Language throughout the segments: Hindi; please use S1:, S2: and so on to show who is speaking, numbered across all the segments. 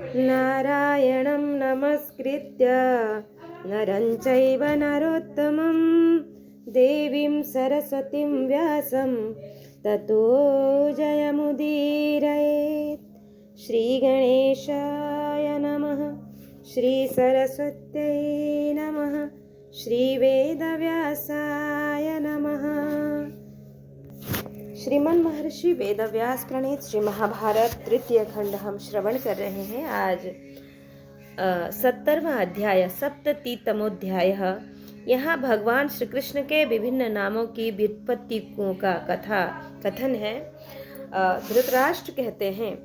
S1: नारायणं नमस्कृत्य नरं चैव नरोत्तमं देवीं सरस्वतीं व्यासं ततो जयमुदीरयेत्। श्रीगणेशाय नमः, श्रीसरस्वत्यै नमः, श्रीवेदव्यासाय नमः। श्रीमन महर्षि वेदव्यास प्रणीत श्री महाभारत तृतीय खंड हम श्रवण कर रहे हैं। आज 70वां अध्याय सप्ततितमोध्याय। यहाँ भगवान श्री कृष्ण के विभिन्न नामों की व्युत्पत्तियों का कथन है। धृतराष्ट्र कहते हैं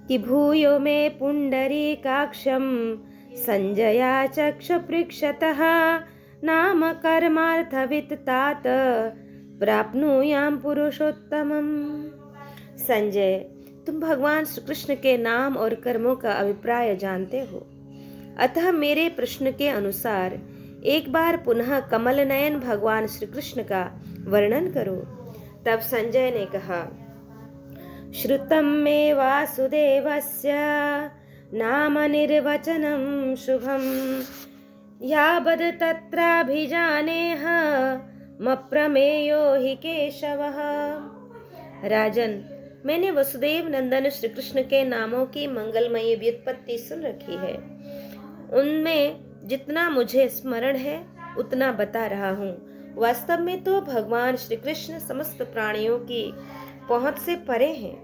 S1: कि भूयो मे पुंडरीकाक्षं संजया चक्ष पृक्षतः नाम कर्मार्थवित् तात प्राप्नुयाम पुरुषोत्तमम्। संजय, तुम भगवान श्री कृष्ण के नाम और कर्मों का अभिप्राय जानते हो, अतः मेरे प्रश्न के अनुसार एक बार पुनः कमल नयन भगवान श्री कृष्ण का वर्णन करो। तब संजय ने कहा, श्रुतं मे वासुदेवस्य नाम निर्वचनं शुभं यावद् तत्राभिजानेह मप्रमेयो हि केशवः। राजन, मैंने वसुदेव नंदन श्री कृष्ण के नामों की मंगलमयी व्युत्पत्ति सुन रखी है। उनमें जितना मुझे स्मरण है उतना बता रहा हूँ। वास्तव में तो भगवान श्री कृष्ण समस्त प्राणियों की पहुंच से परे हैं।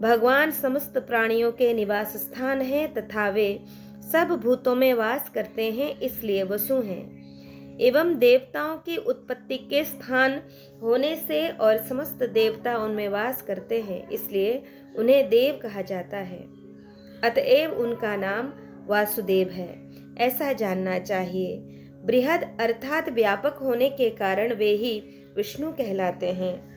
S1: भगवान समस्त प्राणियों के निवास स्थान है तथा वे सब भूतों में वास करते हैं, इसलिए वसु हैं। एवं देवताओं की उत्पत्ति के स्थान होने से और समस्त देवता उनमें वास करते हैं, इसलिए उन्हें देव कहा जाता है। अतएव उनका नाम वासुदेव है, ऐसा जानना चाहिए। बृहद अर्थात व्यापक होने के कारण वे ही विष्णु कहलाते हैं।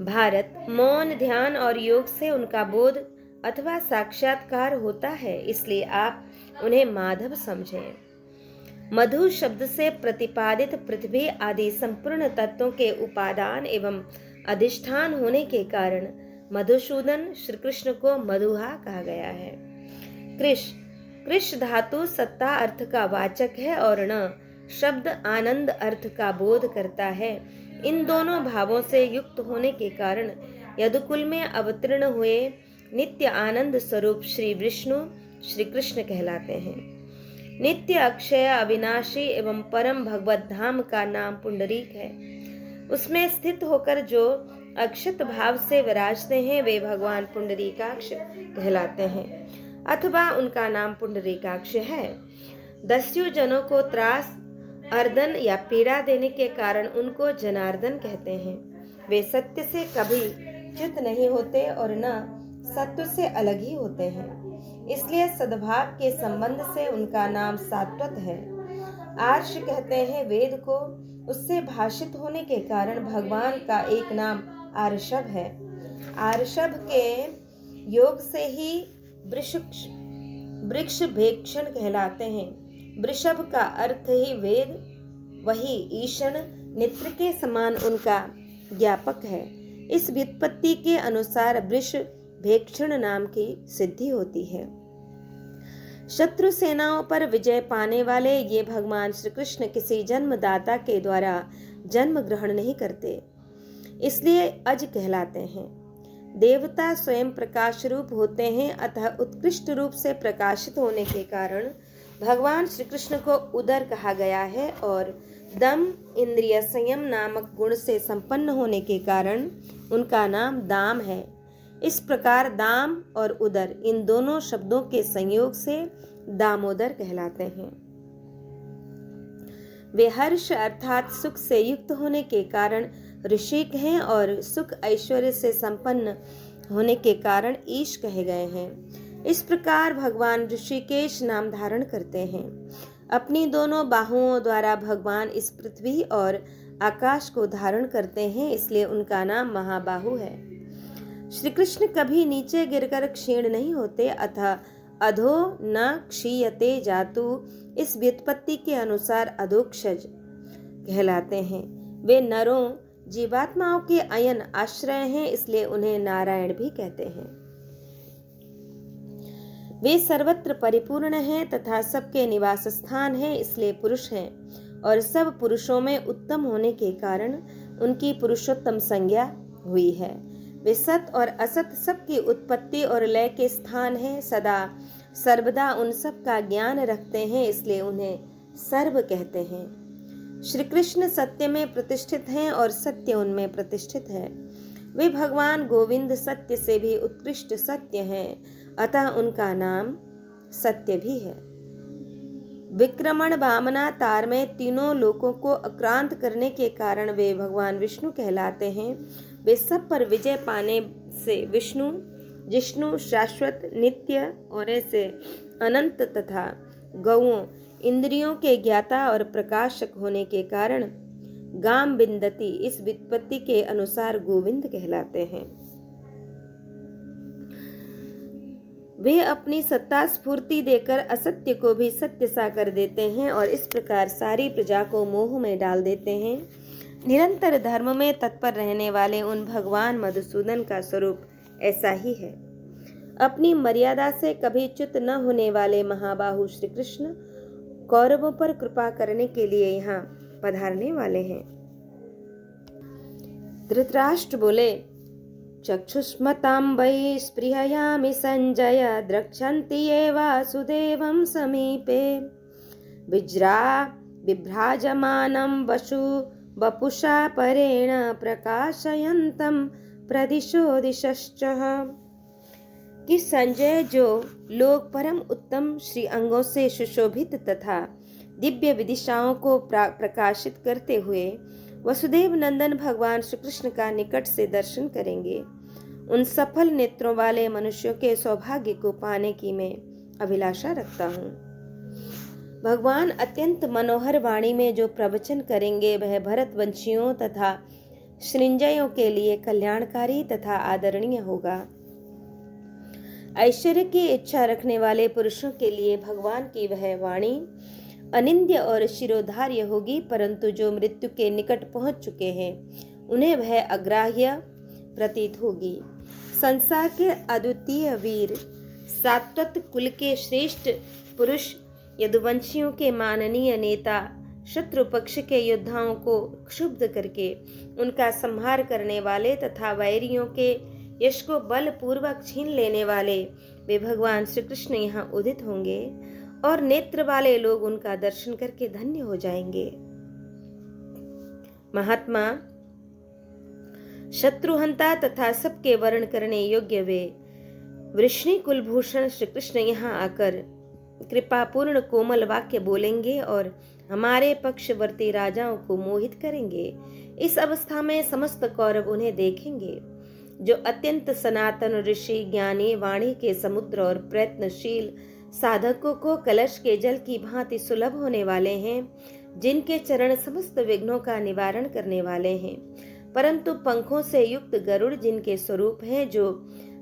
S1: भारत, मौन, ध्यान और योग से उनका बोध अथवा साक्षात्कार होता है, इसलिए आप उन्हें माधव समझें। मधु शब्द से प्रतिपादित पृथ्वी आदि संपूर्ण तत्वों के उपादान एवं अधिष्ठान होने के कारण मधुसूदन श्री कृष्ण को मधुहा कहा गया है। कृष धातु सत्ता अर्थ का वाचक है और न शब्द आनंद अर्थ का बोध करता है। इन दोनों भावों से युक्त होने के कारण यदुकुल में अवतीर्ण हुए नित्य आनंद स्वरूप श्री विष्णु श्री कृष्ण कहलाते हैं। नित्य अक्षय अविनाशी एवं परम भगवत धाम का नाम पुंडरीक है। उसमें स्थित होकर जो अक्षत भाव से विराजते हैं वे भगवान पुंडरीकाक्ष कहलाते हैं, अथवा उनका नाम पुंडरीकाक्ष है। दस्यु जनों को त्रास, अर्दन या पीड़ा देने के कारण उनको जनार्दन कहते हैं। वे सत्य से कभी च्युत नहीं होते और न सत्व से अलग ही होते हैं, इसलिए सद्भाव के संबंध से उनका नाम सात्वत है। आर्ष कहते हैं वेद को, उससे भाषित होने के कारण भगवान का एक नाम आर्षभ है। आर्षभ के योग से ही वृक्ष भेक्षण कहलाते हैं। वृषभ का अर्थ ही वेद, वही ईशण नेत्र के समान उनका ज्ञापक है। इस व्युत्पत्ति के अनुसार वृष भेक्षण नाम की सिद्धि होती है। शत्रु सेनाओं पर विजय पाने वाले ये भगवान श्री कृष्ण किसी जन्मदाता के द्वारा जन्म ग्रहण नहीं करते, इसलिए अज कहलाते हैं। देवता स्वयं प्रकाश रूप होते हैं, अतः उत्कृष्ट रूप से प्रकाशित होने के कारण भगवान श्री कृष्ण को उदर कहा गया है और दम, इंद्रिय संयम नामक गुण से संपन्न होने के कारण उनका नाम दाम है। इस प्रकार दाम और उदर इन दोनों शब्दों के संयोग से दामोदर कहलाते हैं। वे हर्ष अर्थात सुख से युक्त होने के कारण ऋषिक हैं और सुख ऐश्वर्य से संपन्न होने के कारण ईश कहे गए हैं। इस प्रकार भगवान ऋषिकेश नाम धारण करते हैं। अपनी दोनों बाहुओं द्वारा भगवान इस पृथ्वी और आकाश को धारण करते हैं, इसलिए उनका नाम महाबाहु है। श्री कृष्ण कभी नीचे गिरकर क्षीण नहीं होते, अतः अधो न क्षीयते जातु इस व्युत्पत्ति के अनुसार अधोक्षज कहलाते हैं। वे नरों जीवात्माओं के अयन आश्रय हैं, इसलिए उन्हें नारायण भी कहते हैं। वे सर्वत्र परिपूर्ण हैं तथा सबके निवास स्थान हैं, इसलिए पुरुष हैं, और सब पुरुषों में उत्तम होने के कारण उनकी पुरुषोत्तम संज्ञा हुई है। वे सत और असत सबकी उत्पत्ति और लय के स्थान हैं, सदा सर्वदा उन सब का ज्ञान रखते हैं, इसलिए उन्हें सर्व कहते हैं। श्री कृष्ण सत्य में प्रतिष्ठित हैं और सत्य उनमें प्रतिष्ठित है। वे भगवान गोविंद सत्य से भी उत्कृष्ट सत्य हैं, अतः उनका नाम सत्य भी है। विक्रमण वामना तार में तीनों लोकों को आक्रांत करने के कारण वे भगवान विष्णु कहलाते हैं। वे सब पर विजय पाने से जिष्णु शाश्वत नित्य होने से अनंत तथा गौओं इंद्रियों के ज्ञाता और प्रकाशक होने के कारण गाम बिंदती इस व्युत्पत्ति के अनुसार गोविंद कहलाते हैं। वे अपनी सत्ता स्फूर्ति देकर असत्य को भी सत्य सा कर देते हैं और इस प्रकार सारी प्रजा को मोह में डाल देते हैं। निरंतर धर्म में तत्पर रहने वाले उन भगवान मधुसूदन का स्वरूप ऐसा ही है। अपनी मर्यादा से कभी च्युत न होने वाले महाबाहु श्री कृष्ण कौरवों पर कृपा करने के लिए यहाँ पधारने वाले हैं। धृतराष्ट्र बोले, चक्षुष्मतां वै स्पृहयामि संजय द्रक्ष्यन्ति ये वासुदेवं समीपे बिभ्राजमानं वपुषा परेण प्रकाशयन्तं प्रदिशो दिशश्च। कि संजय जो लोग परम उत्तम श्री अंगों से सुशोभित तथा दिव्य विदिशाओं को प्रकाशित करते हुए वसुदेव नंदन भगवान श्री कृष्ण का निकट से दर्शन करेंगे, उन सफल नेत्रों वाले मनुष्यों के सौभाग्य को पाने की मैं अभिलाषा रखता हूँ। भगवान अत्यंत मनोहर वाणी में जो प्रवचन करेंगे वह भरतवंशियों तथा सृंजयों के लिए कल्याणकारी तथा आदरणीय होगा। ऐश्वर्य की इच्छा रखने वाले पुरुषों के लिए भगवान की वह वाणी अनिंद्य और शिरोधार्य होगी, परंतु जो मृत्यु के निकट पहुंच चुके हैं उन्हें वह अग्राह्य प्रतीत होगी। संसार के अद्वितीय वीर सात्वत कुल के श्रेष्ठ पुरुष यदुवंशियों के माननीय नेता शत्रु पक्ष के योद्धाओं को क्षुब्ध करके उनका संहार करने वाले तथा वैरियों के यश को बलपूर्वक छीन लेने वाले वे भगवान श्री कृष्ण यहाँ उदित होंगे और नेत्र वाले लोग उनका दर्शन करके धन्य हो जाएंगे। महात्मा शत्रुहंता तथा सबके वर्ण करने योग्य वे वृष्णि कुलभूषण श्री कृष्ण यहाँ आकर कृपापूर्ण कोमल वाक्य बोलेंगे और हमारे पक्षवर्ती राजाओं को मोहित करेंगे। इस अवस्था में समस्त कौरव उन्हें देखेंगे, जो अत्यंत सनातन ऋषि ज्ञानी वाणी के समुद्र और प्रयत्नशील साधकों को कलश के जल की भांति सुलभ होने वाले हैं, जिनके चरण समस्त विघ्नों का निवारण करने वाले हैं, परंतु पंखों से युक्त गरुड़ जिनके स्वरूप हैं, जो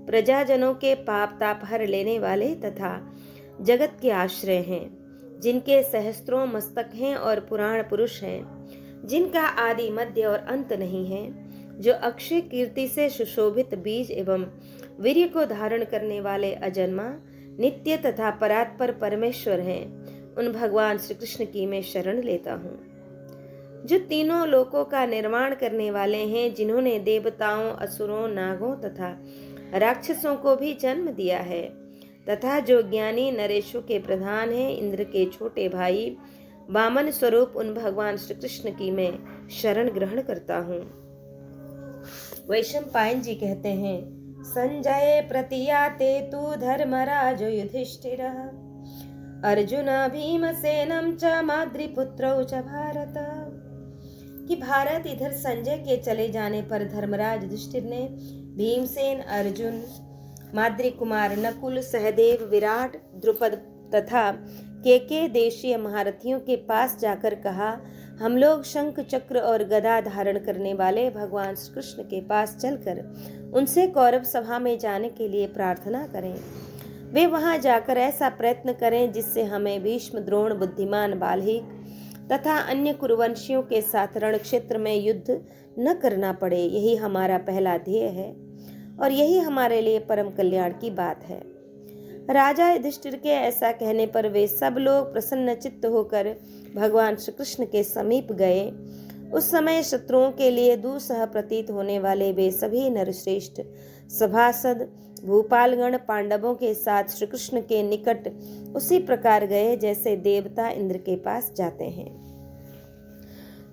S1: प्रजाजनों के पाप ताप हर लेने वाले तथा जगत के आश्रय हैं, जिनके सहस्त्रों मस्तक हैं और पुराण पुरुष हैं, जिनका आदि मध्य और अंत नहीं है, जो अक्षय कीर्ति से सुशोभित बीज एवं वीर्य को धारण करने वाले अजन्मा नित्य तथा परात्पर परमेश्वर हैं, उन भगवान श्री कृष्ण की मैं शरण लेता हूँ। जो तीनों लोकों का निर्माण करने वाले हैं, जिन्होंने देवताओं असुरों नागों तथा राक्षसों को भी जन्म दिया है, तथा जो ज्ञानी नरेशों के प्रधान हैं, इंद्र के छोटे भाई वामन स्वरूप उन भगवान श्री कृष्ण की मैं शरण ग्रहण करता हूँ। वैशंपायन जी कहते हैं, संजय प्रतियाते तु धर्मराज युधिष्ठिर अर्जुन भीमसेनम च माद्रीपुत्रौ च भारत। कि भारत इधर संजय के चले जाने पर धर्मराज युधिष्ठिर ने भीमसेन अर्जुन माद्री कुमार नकुल सहदेव विराट द्रुपद तथा के देशीय महारथियों के पास जाकर कहा, हम लोग शंख चक्र और गदा धारण करने वाले भगवान श्री कृष्ण के पास चलकर उनसे कौरव सभा में जाने के लिए प्रार्थना करें। वे वहां जाकर ऐसा प्रयत्न करें जिससे हमें भीष्म द्रोण बुद्धिमान बाल्हिक तथा अन्य कुरुवंशियों के साथ रण क्षेत्र में युद्ध न करना पड़े। यही हमारा पहला ध्येय है और यही हमारे लिए परम कल्याण की बात है। राजा युधिष्ठिर के ऐसा कहने पर वे सब लोग प्रसन्नचित्त होकर भगवान श्री कृष्ण के समीप गए। उस समय शत्रुओं के लिए दुस्सह प्रतीत होने वाले वे सभी नरश्रेष्ठ सभासद भूपालगण पांडवों के साथ श्री कृष्ण के निकट उसी प्रकार गए जैसे देवता इंद्र के पास जाते हैं।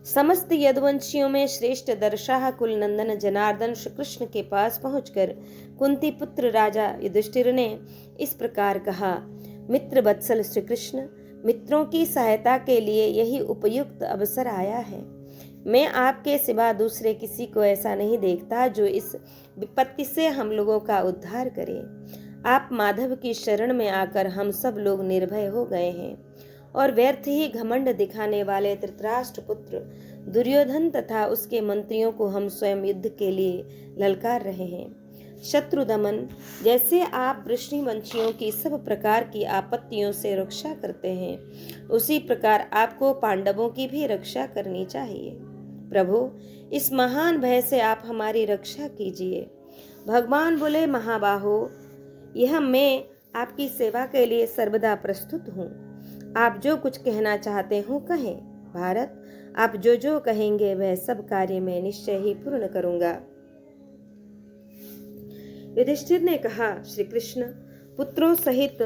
S1: समस्त यदुवंशियों में श्रेष्ठ दर्शाह कुल नंदन जनार्दन श्री कृष्ण के पास पहुंचकर कुंती पुत्र राजा युधिष्ठिर ने इस प्रकार कहा, मित्र वत्सल श्री कृष्ण, मित्रों की सहायता के लिए यही उपयुक्त अवसर आया है। मैं आपके सिवा दूसरे किसी को ऐसा नहीं देखता जो इस विपत्ति से हम लोगों का उद्धार करे। आप माधव की शरण में आकर हम सब लोग निर्भय हो गए हैं और व्यर्थ ही घमंड दिखाने वाले धृतराष्ट्र पुत्र दुर्योधन तथा उसके मंत्रियों को हम स्वयं युद्ध के लिए ललकार रहे हैं। शत्रु दमन, जैसे आप वृष्णिवंशियों की सब प्रकार की आपत्तियों से रक्षा करते हैं, उसी प्रकार आपको पांडवों की भी रक्षा करनी चाहिए। प्रभु, इस महान भय से आप हमारी रक्षा कीजिए। भगवान बोले, महाबाहो, यह मैं आपकी सेवा के लिए सर्वदा प्रस्तुत हूँ। आप जो कुछ कहना चाहते हो कहें। भारत, आप जो जो कहेंगे वह सब कार्य मैं निश्चय ही पूर्ण करूंगा। युधिष्ठिर ने कहा, श्री कृष्ण, पुत्रों सहित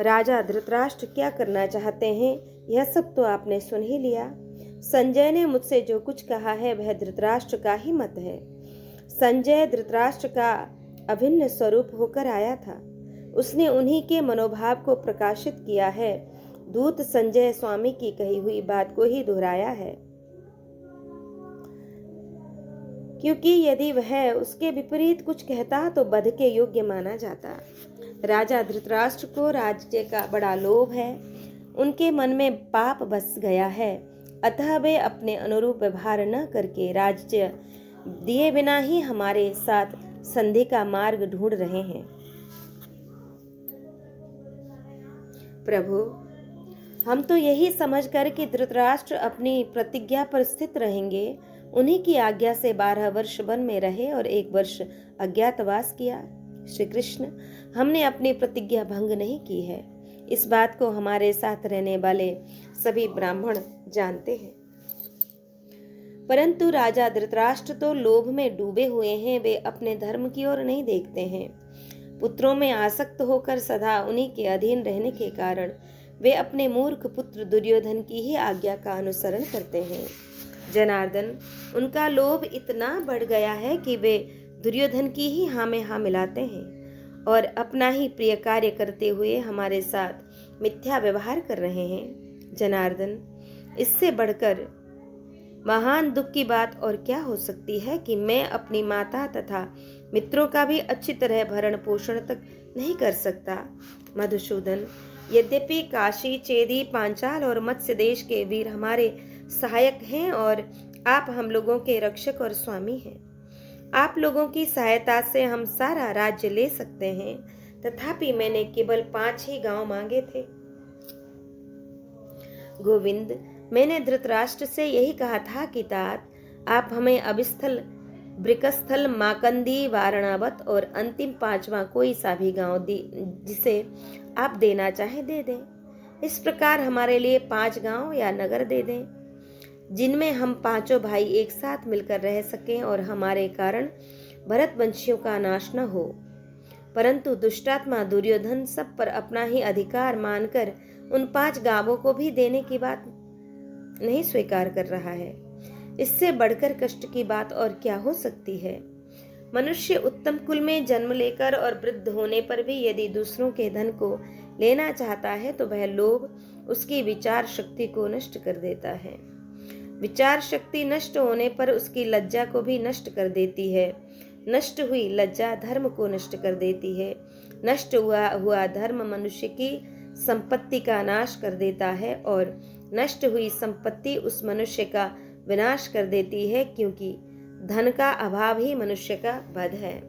S1: राजा धृतराष्ट्र क्या करना चाहते हैं यह सब तो आपने सुन ही लिया। संजय ने मुझसे जो कुछ कहा है वह धृतराष्ट्र का ही मत है। संजय धृतराष्ट्र का अभिन्न स्वरूप होकर आया था। उसने उन्हीं के मनोभाव को प्रकाशित किया है। दूत संजय स्वामी की कही हुई बात को ही दोहराया है, क्योंकि यदि वह उसके विपरीत कुछ कहता तो वध के योग्य माना जाता। राजा धृतराष्ट्र को राज्य का बड़ा लोभ है। उनके मन में पाप बस गया है, अतः वे अपने अनुरूप व्यवहार न करके राज्य दिए बिना ही हमारे साथ संधि का मार्ग ढूंढ रहे हैं। प्रभु, हम तो यही समझकर कि धृतराष्ट्र अपनी प्रतिज्ञा पर स्थित रहेंगे, उन्हीं की आज्ञा से 12 वर्ष वन में रहे और 1 वर्ष अज्ञातवास किया। श्री कृष्ण, हमने अपनी प्रतिज्ञा भंग नहीं की है। इस बात को हमारे साथ रहने वाले सभी ब्राह्मण जानते हैं। परंतु राजा धृतराष्ट्र तो लोभ में डूबे हुए हैं। वे अपने धर्म की ओर नहीं देखते हैं। पुत्रों में आसक्त होकर सदा उन्हीं के अधीन रहने के कारण वे अपने मूर्ख पुत्र दुर्योधन की ही आज्ञा का अनुसरण करते हैं। जनार्दन, उनका लोभ इतना बढ़ गया है कि वे दुर्योधन की ही हाँ में हाँ मिलाते हैं और अपना ही प्रिय कार्य करते हुए हमारे साथ मिथ्या व्यवहार कर रहे हैं। जनार्दन, इससे बढ़कर महान दुख की बात और क्या हो सकती है कि मैं अपनी माता तथा मित्रों का भी अच्छी तरह भरण पोषण तक नहीं कर सकता। मधुसूदन, यद्यपि काशी, चेदी, पांचाल और मत्स्य देश के वीर हमारे सहायक हैं और आप हम लोगों के रक्षक और स्वामी हैं। आप लोगों की सहायता से हम सारा राज्य ले सकते हैं, तथापि मैंने केवल 5 ही गांव मांगे थे। गोविंद, मैंने धृतराष्ट्र से यही कहा था कि तात, आप हमें अभिस्थल, ब्रिकस्थल, माकंदी, वारणावत और अंतिम 5वां कोई सा भी गांव जिसे आप देना चाहें दे दें। इस प्रकार हमारे लिए 5 गांव या नगर दे दें, जिनमें हम 5 भाई एक साथ मिलकर रह सकें और हमारे कारण भरत वंशियों का नाश न हो। परंतु दुष्टात्मा दुर्योधन सब पर अपना ही अधिकार मानकर उन 5 गांवों को भी देने की बात नहीं स्वीकार कर रहा है। इससे बढ़कर कष्ट की बात और क्या हो सकती है। मनुष्य उत्तम कुल में जन्म लेकर और वृद्ध होने पर भी यदि दूसरों के धन को लेना चाहता है तो वह लोभ उसकी विचार शक्ति को नष्ट कर देता है। विचार शक्ति नष्ट होने पर उसकी लज्जा को भी नष्ट कर देती है। नष्ट हुई लज्जा धर्म को नष्ट कर देती है। नष्ट हुआ धर्म मनुष्य की संपत्ति का नाश कर देता है और नष्ट हुई संपत्ति उस मनुष्य का विनाश कर देती है, क्योंकि धन का अभाव ही मनुष्य का वध है।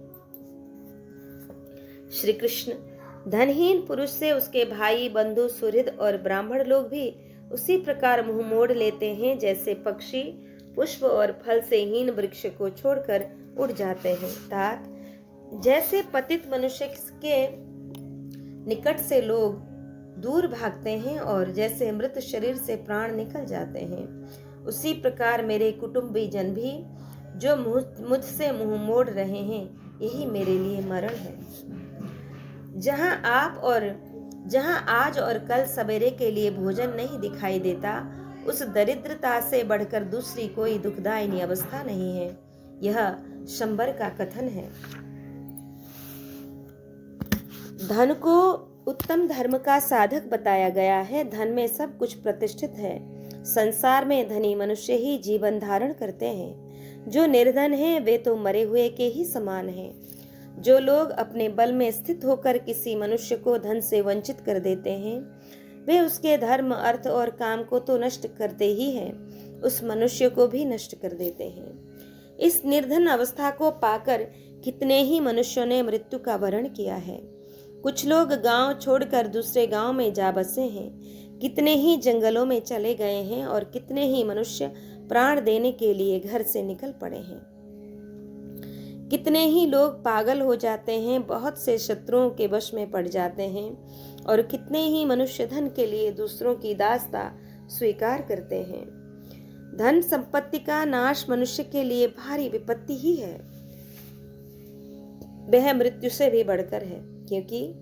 S1: श्री कृष्ण, धनहीन पुरुष से उसके भाई, बंधु, सुहृद और ब्राह्मण लोग भी उसी प्रकार मुंह मोड़ लेते हैं जैसे पक्षी पुष्प और फल से हीन वृक्ष को छोड़कर उड़ जाते हैं। तात, जैसे पतित मनुष्य के निकट से लोग दूर भागते हैं और जैसे मृत शरीर से प्राण निकल जाते हैं, उसी प्रकार मेरे कुटुंबी जन भी जो मुझसे मुंह मोड़ रहे हैं, यही मेरे लिए मरण है। जहां आज और कल सवेरे के लिए भोजन नहीं दिखाई देता, उस दरिद्रता से बढ़कर दूसरी कोई दुखदायिनी अवस्था नहीं है। यह शंबर का कथन है। धन को उत्तम धर्म का साधक बताया गया है। धन में सब कुछ प्रतिष्ठित है। संसार में धनी मनुष्य ही जीवन धारण करते हैं। जो निर्धन हैं वे तो मरे हुए के ही समान हैं। जो लोग अपने बल में स्थित होकर किसी मनुष्य को धन से वंचित कर देते हैं, वे उसके धर्म, अर्थ और काम को तो नष्ट करते ही हैं, उस मनुष्य को भी नष्ट कर देते हैं। इस निर्धन अवस्था को पाकर कितने ही मनुष्यों ने मृत्यु का वरण किया है। कुछ लोग गांव छोड़कर दूसरे गांव में जा बसे हैं। कितने ही जंगलों में चले गए हैं और कितने ही मनुष्य प्राण देने के लिए घर से निकल पड़े हैं। कितने ही लोग पागल हो जाते हैं, बहुत से शत्रुओं के वश में पड़ जाते हैं और कितने ही मनुष्य धन के लिए दूसरों की दासता स्वीकार करते हैं। धन संपत्ति का नाश मनुष्य के लिए भारी विपत्ति ही है। वह मृत्यु से भी बढ़कर है, क्योंकि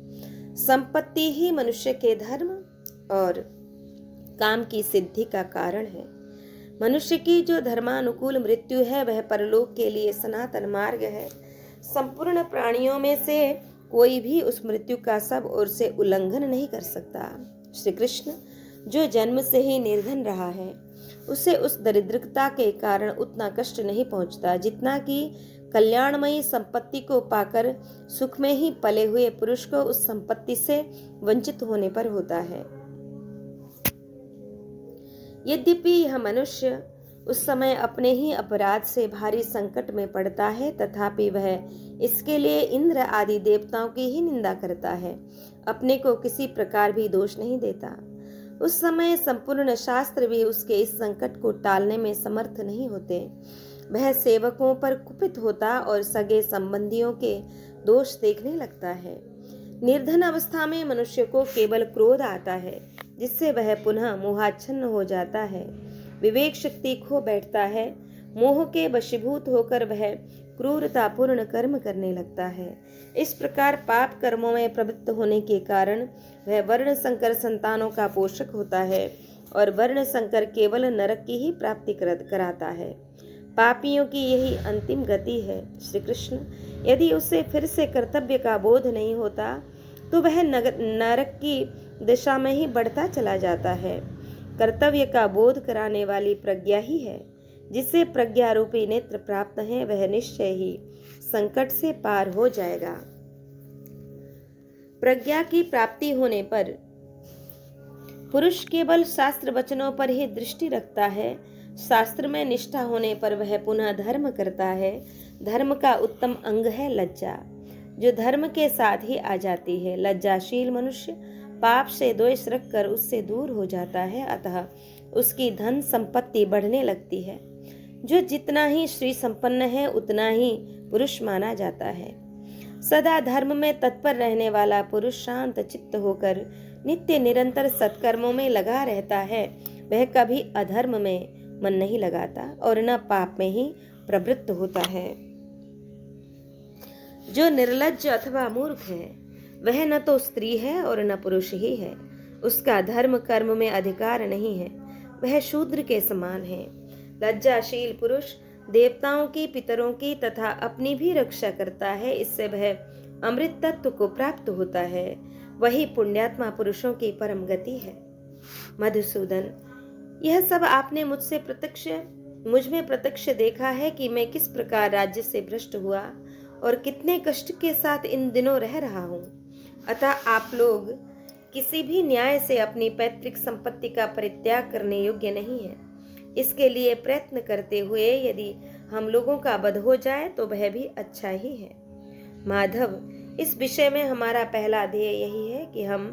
S1: संपत्ति ही मनुष्य के धर्म और काम की सिद्धि का कारण है। मनुष्य की जो धर्मानुकूल मृत्यु है, वह परलोक के लिए सनातन मार्ग है। संपूर्ण प्राणियों में से कोई भी उस मृत्यु का सब ओर से उल्लंघन नहीं कर सकता। श्री कृष्ण जो जन्म से ही निर्धन रहा है, उसे उस दरिद्रता के कारण उतना कष्ट नहीं पहुंचता जितना कि कल्याणमयी संपत्ति को पाकर सुख में ही पले हुए पुरुष को उस संपत्ति से वंचित होने पर होता है। यद्यपि यह मनुष्य उस समय अपने ही अपराध से भारी संकट में पड़ता है, तथापि वह इसके लिए इंद्र आदि देवताओं की ही निंदा करता है, अपने को किसी प्रकार भी दोष नहीं देता। उस समय संपूर्ण शास्त्र भी उसके इस संकट को टालने में समर्थ नहीं होते। वह सेवकों पर कुपित होता और सगे संबंधियों के दोष देखने लगता है। निर्धन अवस्था में मनुष्य को केवल क्रोध आता है, जिससे वह पुनः मोहाच्छन्न हो जाता है। विवेक शक्ति खो बैठता है। मोह के वशीभूत होकर वह क्रूरतापूर्ण कर्म करने लगता है। इस प्रकार पाप कर्मों में प्रवृत्त होने के कारण वह वर्ण संकर संतानों का पोषक होता है और वर्ण संकर केवल नरक की ही प्राप्ति कराता है। पापियों की यही अंतिम गति है। श्री कृष्ण यदि उसे फिर से कर्तव्य का बोध नहीं होता, तो वह नरक की दिशा में ही बढ़ता चला जाता है। कर्तव्य का बोध कराने वाली प्रज्ञा ही है। जिसे प्रज्ञा रूपी नेत्र प्राप्त है, वह निश्चय ही संकट से पार हो जाएगा। प्रज्ञा की प्राप्ति होने पर पुरुष केवल शास्त्र वचनों पर ही दृष्टि रखता है। शास्त्र में निष्ठा होने पर वह पुनः धर्म करता है। धर्म का उत्तम अंग है लज्जा, जो धर्म के साथ ही आ जाती है। लज्जाशील मनुष्य पाप से द्वेष रखकर उससे दूर हो जाता है, अतः उसकी धन संपत्ति बढ़ने लगती है। जो जितना ही श्री संपन्न है, उतना ही पुरुष माना जाता है। सदा धर्म में तत्पर रहने वाला पुरुष शांत चित्त होकर नित्य निरंतर सत्कर्मों में लगा रहता है। वह कभी अधर्म में मन नहीं लगाता और न पाप में ही प्रवृत्त होता है। जो निर्लज्ज अथवा मूर्ख है, वह न तो स्त्री है और न पुरुष ही है। उसका धर्म कर्म में अधिकार नहीं है, वह शूद्र के समान है। लज्जाशील पुरुष देवताओं की, पितरों की तथा अपनी भी रक्षा करता है। इससे वह अमृत तत्व को प्राप्त होता है। वही पुण्यात्मा पुरुषों की परम गति है। मधुसूदन, यह सब आपने मुझ में प्रत्यक्ष देखा है कि मैं किस प्रकार राज्य से भ्रष्ट हुआ और कितने कष्ट के साथ इन दिनों रह रहा हूँ। अतः आप लोग किसी भी न्याय से अपनी पैतृक संपत्ति का परित्याग करने योग्य नहीं है। इसके लिए प्रयत्न करते हुए यदि हम लोगों का वध हो जाए तो वह भी अच्छा ही है। माधव, इस विषय में हमारा पहला ध्येय यही है कि हम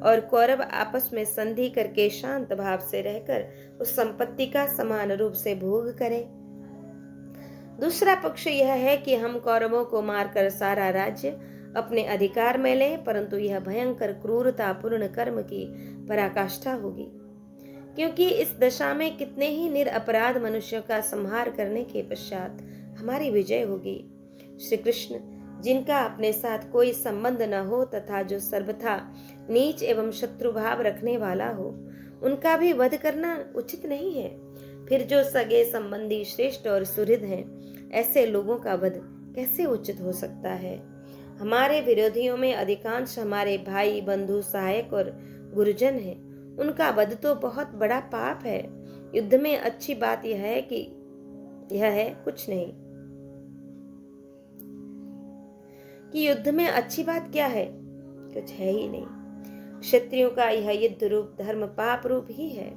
S1: और कौरव आपस में संधि करके शांत भाव से रहकर उस संपत्ति का समान रूप से भोग करें। दूसरा पक्ष यह है कि हम कौरवों को मारकर सारा राज्य अपने अधिकार में ले, परंतु यह भयंकर क्रूरतापूर्ण कर्म की पराकाष्ठा होगी, क्योंकि इस दशा में कितने ही निरपराध मनुष्यों का संहार करने के पश्चात हमारी विजय होगी। श्री कृष्ण, जिनका अपने साथ कोई संबंध न हो तथा जो सर्वथा नीच एवं शत्रुभाव रखने वाला हो, उनका भी वध करना उचित नहीं है। फिर जो सगे संबंधी श्रेष्ठ और सुहृद हैं, ऐसे लोगों का वध कैसे उचित हो सकता है। हमारे विरोधियों में अधिकांश हमारे भाई, बंधु, सहायक और गुरुजन हैं। उनका वध तो बहुत बड़ा पाप है। युद्ध में अच्छी बात यह है कुछ नहीं, कि युद्ध में अच्छी बात क्या है, कुछ है ही नहीं। क्षत्रियों का यह युद्ध रूप धर्म पाप रूप ही है।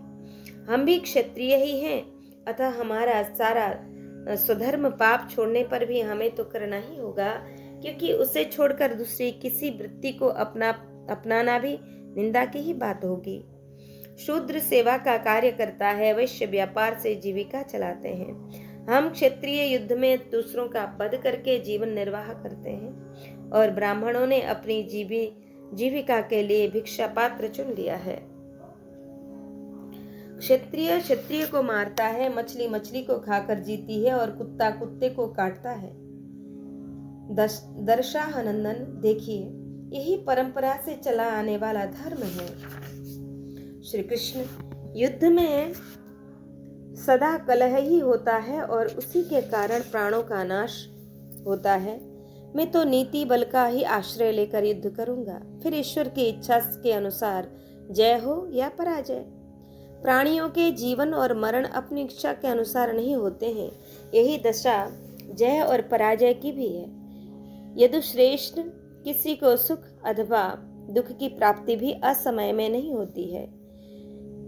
S1: हम भी क्षत्रिय ही हैं, अतः हमारा सारा स्वधर्म पाप छोड़ने पर भी हमें तो करना ही होगा, क्योंकि उसे छोड़कर दूसरी किसी वृत्ति को अपनाना भी निंदा की ही बात होगी। शूद्र सेवा का कार्य करता है, वैश्य व्यापार से जीविका चलाते हैं। हम क्षत्रिय युद्ध में दूसरों का वध करके जीवन निर्वाह करते हैं, और ब्राह्मणों ने अपनी जीविका के लिए भिक्षा पात्र चुन लिया है। क्षत्रिय को मारता है, मछली मछली को खाकर जीती है, और कुत्ता कुत्ते को काटता है। दर्शानंदन, देखिए, यही परंपरा से चला आने वाला धर्म है। श्री कृष्ण, युद्ध में सदा कलह ही होता है और उसी के कारण प्राणों का नाश होता है। मैं तो नीति बल का ही आश्रय लेकर युद्ध करूंगा, फिर ईश्वर की इच्छा के अनुसार जय हो या पराजय। प्राणियों के जीवन और मरण अपनी इच्छा के अनुसार नहीं होते हैं। यही दशा जय और पराजय की भी है। यदि श्रेष्ठ किसी को सुख अथवा दुख की प्राप्ति भी असमय में नहीं होती है।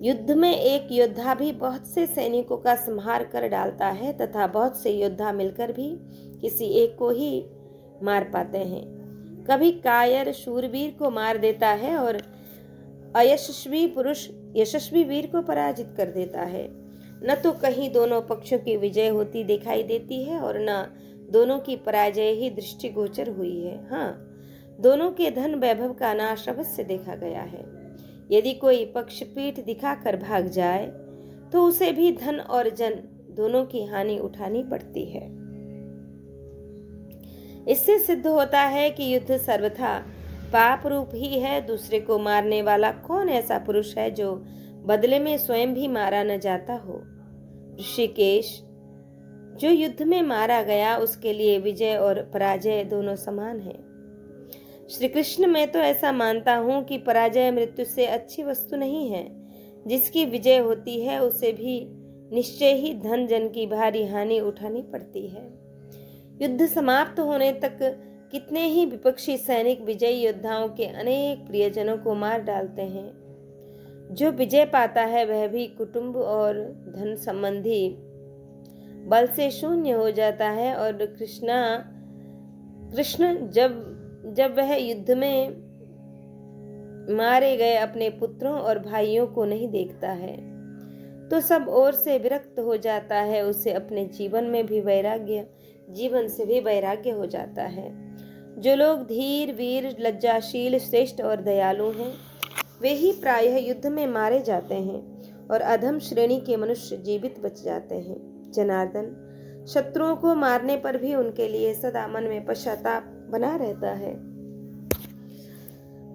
S1: युद्ध में एक योद्धा भी बहुत से सैनिकों का संहार कर डालता है तथा बहुत से योद्धा मिलकर भी किसी एक को ही मार पाते हैं। कभी कायर शूरवीर को मार देता है और अयशस्वी पुरुष यशस्वी वीर को पराजित कर देता है। न तो कहीं दोनों पक्षों की विजय होती दिखाई देती है और न दोनों की पराजय ही दृष्टिगोचर हुई है। हाँ, दोनों के धन वैभव का नाश अवश्य देखा गया है। यदि कोई पक्ष पीठ दिखाकर भाग जाए तो उसे भी धन और जन दोनों की हानि उठानी पड़ती है। इससे सिद्ध होता है कि युद्ध सर्वथा पाप रूप ही है। दूसरे को मारने वाला कौन ऐसा पुरुष है जो बदले में स्वयं भी मारा न जाता हो। ऋषिकेश, जो युद्ध में मारा गया उसके लिए विजय और पराजय दोनों समान हैं। श्री कृष्ण, मैं तो ऐसा मानता हूँ कि पराजय मृत्यु से अच्छी वस्तु नहीं है। जिसकी विजय होती है उसे भी निश्चय ही धन जन की भारी हानि उठानी पड़ती है। युद्ध समाप्त होने तक कितने ही विपक्षी सैनिक विजयी योद्धाओं के अनेक प्रियजनों को मार डालते हैं। जो विजय पाता है वह भी कुटुंब और धन संबंधी बल से शून्य हो जाता है, और कृष्ण जब वह युद्ध में मारे गए अपने पुत्रों और भाइयों को नहीं देखता है तो सब ओर से विरक्त हो जाता है। उसे अपने जीवन से भी वैराग्य हो जाता है। जो लोग धीर, वीर, लज्जाशील, श्रेष्ठ और दयालु हैं वे ही प्रायः युद्ध में मारे जाते हैं और अधम श्रेणी के मनुष्य जीवित बच जाते हैं। जनार्दन, शत्रुओं को मारने पर भी उनके लिए सदा मन में पश्चाताप बना रहता है।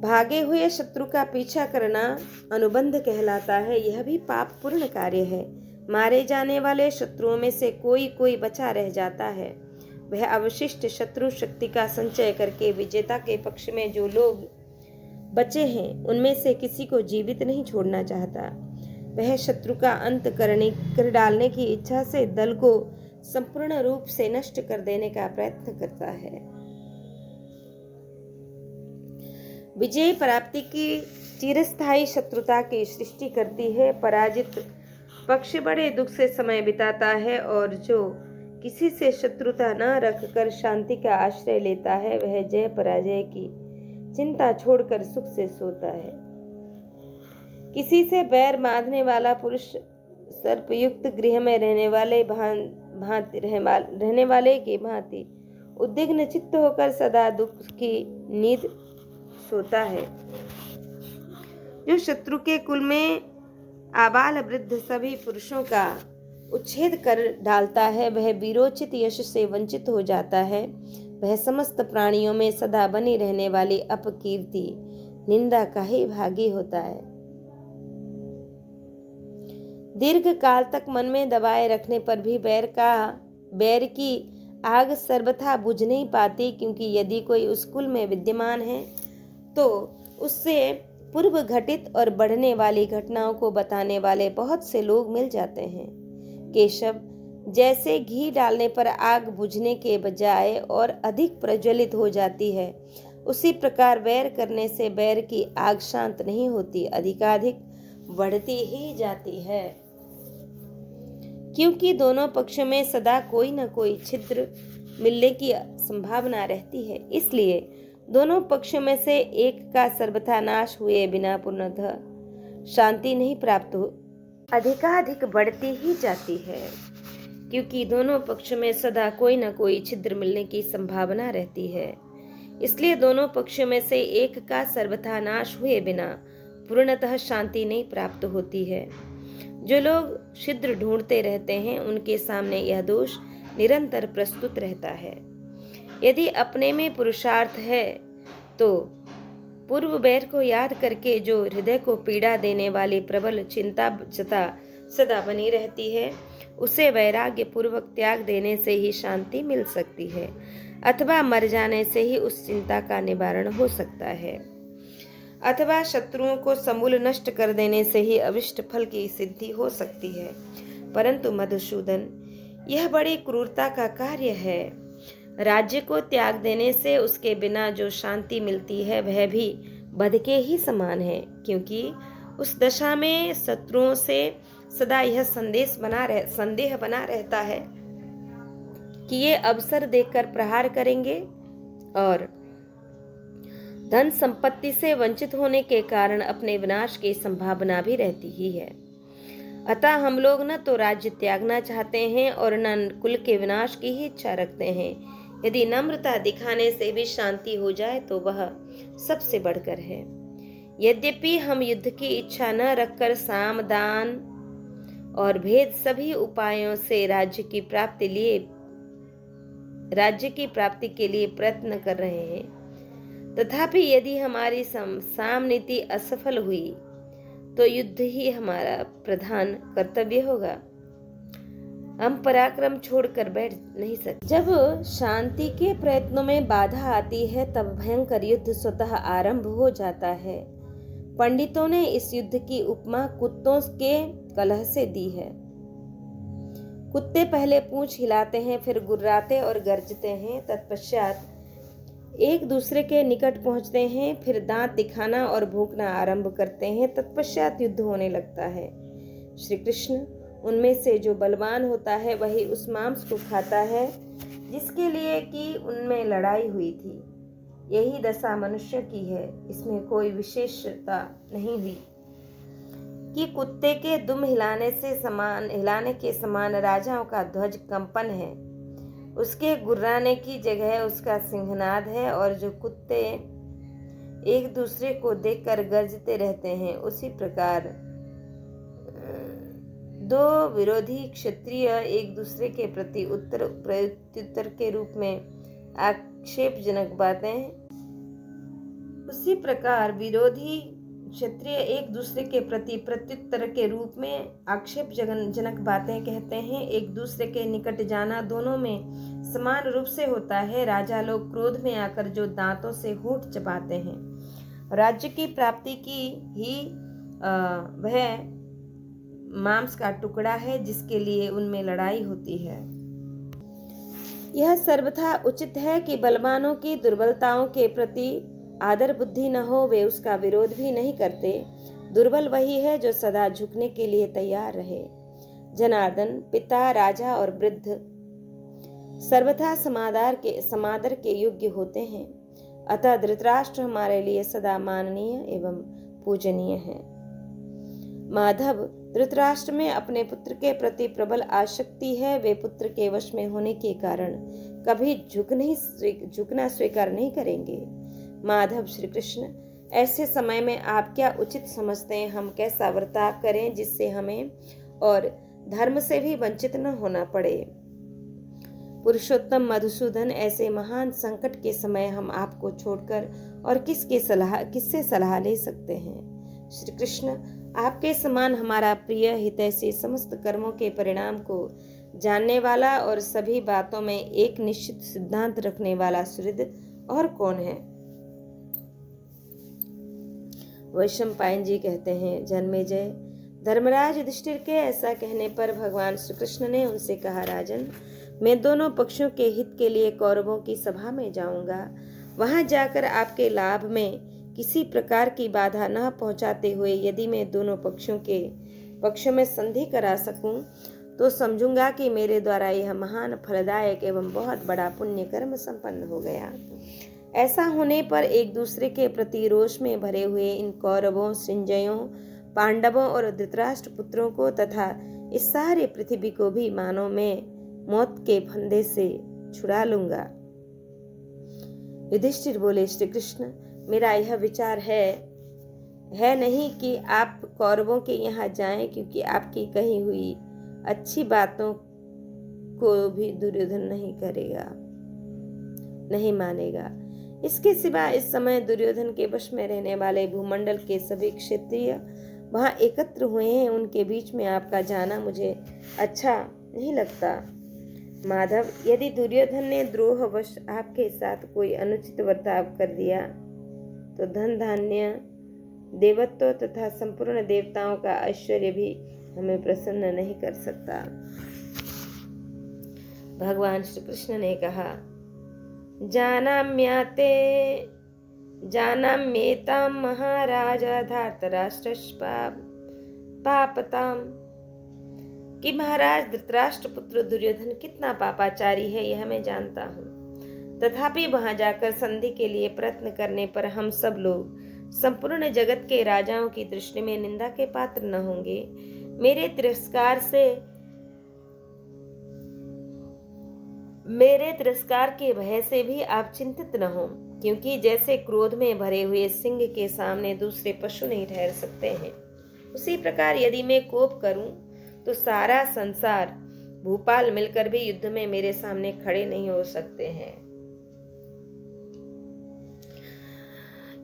S1: भागे हुए शत्रु का पीछा करना अनुबंध कहलाता है। यह भी पाप पूर्ण कार्य है। मारे जाने वाले शत्रुओं में से कोई बचा रह जाता है। वह अवशिष्ट शत्रु शक्ति का संचय करके विजेता के पक्ष में जो लोग बचे हैं उनमें से किसी को जीवित नहीं छोड़ना चाहता। वह शत्रु का अंत कर डालने की इच्छा से दल को संपूर्ण रूप से नष्ट कर देने का प्रयत्न करता है। विजय प्राप्ति की चिरस्थायी शत्रुता की सृष्टि करती है। पराजित पक्ष बड़े दुख से समय बिताता है, और जो किसी से शत्रुता न रखकर शांति का आश्रय लेता है वह जय पराजय की चिंता छोड़कर सुख से सोता है। किसी से बैर बांधने वाला पुरुष सर्पयुक्त गृह में रहने वाले की भांति उद्विग्न चित्त होकर सदा दुख की नींद सोता है। जो शत्रु के कुल में आबाल वृद्ध सभी पुरुषों का उच्छेद कर डालता है, वह वीरोचित यश से वंचित हो जाता है। वह समस्त प्राणियों में सदा बनी रहने वाली अपकीर्ति निंदा का ही भागी होता है। दीर्घ काल तक मन में दबाए रखने पर भी बैर की आग सर्वथा बुझ नहीं पाती, क्योंकि यदि कोई उस कुल में विद्यमान है तो उससे पूर्व घटित और बढ़ने वाली घटनाओं को बताने वाले बहुत से लोग मिल जाते हैं। केशव, जैसे घी डालने पर आग बुझने के बजाय और अधिक प्रज्वलित हो जाती है, उसी प्रकार बैर करने से बैर की आग शांत नहीं होती, अधिकाधिक बढ़ती ही जाती है। क्योंकि दोनों पक्षों में सदा कोई न कोई छिद्र मिलने की संभावना रहती है, इसलिए दोनों पक्षों में से एक का सर्वथा नाश हुए बिना पूर्णतः शांति नहीं प्राप्त हो, अधिकाधिक बढ़ती ही जाती है। क्योंकि दोनों पक्षों में सदा कोई न कोई छिद्र मिलने की संभावना रहती है, इसलिए दोनों पक्षों में से एक का सर्वथा नाश हुए बिना पूर्णतः शांति नहीं प्राप्त होती है। जो लोग छिद्र ढूंढते रहते हैं, उनके सामने यह दोष निरंतर प्रस्तुत रहता है। यदि अपने में पुरुषार्थ है तो पूर्व बैर को याद करके जो हृदय को पीड़ा देने वाली प्रबल चिंता सदा बनी रहती है, उसे वैराग्य पूर्वक त्याग देने से ही शांति मिल सकती है, अथवा मर जाने से ही उस चिंता का निवारण हो सकता है, अथवा शत्रुओं को समूल नष्ट कर देने से ही अभिष्ट फल की सिद्धि हो सकती है। परंतु मधुसूदन, यह बड़ी क्रूरता का कार्य है। राज्य को त्याग देने से उसके बिना जो शांति मिलती है वह भी बध के ही समान है, क्योंकि उस दशा में शत्रुओं से सदा यह संदेह बना रहता है कि ये अवसर देखकर प्रहार करेंगे और धन संपत्ति से वंचित होने के कारण अपने विनाश की संभावना भी रहती ही है। अतः हम लोग न तो राज्य त्यागना चाहते हैं और न कुल के विनाश की ही इच्छा रखते हैं। यदि नम्रता दिखाने से भी शांति हो जाए तो वह सबसे बढ़कर है। यद्यपि हम युद्ध की इच्छा न रखकर साम, दान और भेद सभी उपायों से राज्य की प्राप्ति के लिए प्रयत्न कर रहे हैं, तथापि यदि हमारी साम नीति असफल हुई तो युद्ध ही हमारा प्रधान कर्तव्य होगा। हम पराक्रम छोड़कर बैठ नहीं सकते। जब शांति के प्रयत्नों में बाधा आती है तब भयंकर युद्ध स्वतः आरंभ हो जाता है। पंडितों ने इस युद्ध की उपमा कुत्तों के कलह से दी है। कुत्ते पहले पूंछ हिलाते हैं, फिर गुर्राते और गरजते हैं, तत्पश्चात एक दूसरे के निकट पहुंचते हैं, फिर दांत दिखाना और भौंकना आरंभ करते हैं, तत्पश्चात युद्ध होने लगता है। श्री कृष्ण, उनमें से जो बलवान होता है वही उस मांस को खाता है जिसके लिए कि उनमें लड़ाई हुई थी। यही दशा मनुष्य की है, इसमें कोई विशेषता नहीं हुई कि कुत्ते के दुम हिलाने के समान राजाओं का ध्वज कंपन है, उसके गुर्राने की जगह उसका सिंहनाद है, और जो कुत्ते एक दूसरे को देखकर गरजते रहते हैं, उसी प्रकार दो विरोधी क्षत्रिय एक दूसरे के प्रति प्रत्युत्तर के रूप में आक्षेपजनक बातें उसी प्रकार विरोधी क्षत्रिय एक दूसरे के प्रति प्रत्युत्तर के रूप में आक्षेपजनक बातें कहते हैं। एक दूसरे के निकट जाना दोनों में समान रूप से होता है। राजा लोग क्रोध में आकर जो दांतों से होंठ चबाते हैं, राज्य की प्राप्ति की ही वह मांस का टुकड़ा है जिसके लिए उनमें लड़ाई होती है। यह सर्वथा उचित है कि बलवानों की दुर्बलताओं के प्रति आदर बुद्धि न हो, वे उसका विरोध भी नहीं करते। दुर्बल वही है जो सदा झुकने के लिए तैयार रहे। जनार्दन, पिता, राजा और वृद्ध सर्वथा समादर के योग्य होते हैं, अतः धृतराष्ट्र हमारे लिए सदा माननीय एवं पूजनीय है। माधव, धृतराष्ट्र में अपने पुत्र के प्रति प्रबल आसक्ति है। वे पुत्र के वश में होने के कारण कभी झुकना स्वीकार नहीं करेंगे। माधव श्री कृष्ण, ऐसे समय में आप क्या उचित समझते हैं? हम कैसा बर्ताव करें जिससे हमें और धर्म से भी वंचित न होना पड़े? पुरुषोत्तम मधुसूदन, ऐसे महान संकट के समय हम आपको छोड़कर और किससे सलाह ले सकते हैं? श्री कृष्ण, आपके समान हमारा प्रिय हितैषी, समस्त कर्मों के परिणाम को जानने वाला और सभी बातों में एक निश्चित सिद्धांत रखने वाला सुहृद और कौन है? वैशंपायन जी कहते हैं, जन्मेजय, धर्मराज युधिष्ठिर के ऐसा कहने पर भगवान श्री कृष्ण ने उनसे कहा, राजन, मैं दोनों पक्षों के हित के लिए कौरवों की सभा में जाऊंगा। वहां जाकर आपके लाभ में किसी प्रकार की बाधा न पहुंचाते हुए यदि मैं दोनों पक्षों में संधि करा सकूं तो समझूंगा कि मेरे द्वारा यह महान फलदायक एवं बहुत बड़ा पुण्य कर्म संपन्न हो गया। ऐसा होने पर एक दूसरे के प्रति रोष में भरे हुए इन कौरवों, संजयों, पांडवों और धृतराष्ट्र पुत्रों को तथा इस सारे पृथ्वी को भी मानो मैं मौत के फंदे से छुड़ा लूंगा। युधिष्ठिर बोले, श्री कृष्ण, मेरा यह विचार है नहीं कि आप कौरवों के यहाँ जाएं, क्योंकि आपकी कही हुई अच्छी बातों को भी दुर्योधन नहीं मानेगा। इसके सिवा इस समय दुर्योधन के वश में रहने वाले भूमंडल के सभी क्षत्रिय वहां एकत्र हुए हैं। उनके बीच में आपका जाना मुझे अच्छा नहीं लगता। माधव, यदि दुर्योधन ने द्रोहवश आपके साथ कोई अनुचित बर्ताव कर दिया तो धन धान्य, देवत्व तथा संपूर्ण देवताओं का ऐश्वर्य भी हमें प्रसन्न नहीं कर सकता। भगवान श्री कृष्ण ने कहा, जानाम्येतां महाराज धार्तराष्ट्रपापताम्, कि महाराज धृतराष्ट्र पुत्र दुर्योधन कितना पापाचारी है यह मैं जानता हूँ। तथापि वहां जाकर संधि के लिए प्रयत्न करने पर हम सब लोग संपूर्ण जगत के राजाओं की दृष्टि में निंदा के पात्र न होंगे। मेरे तिरस्कार के भय से भी आप चिंतित न हो, क्योंकि जैसे क्रोध में भरे हुए सिंह के सामने दूसरे पशु नहीं ठहर सकते हैं, उसी प्रकार यदि मैं कोप करूं तो सारा संसार भूपाल मिलकर भी युद्ध में मेरे सामने खड़े नहीं हो सकते हैं।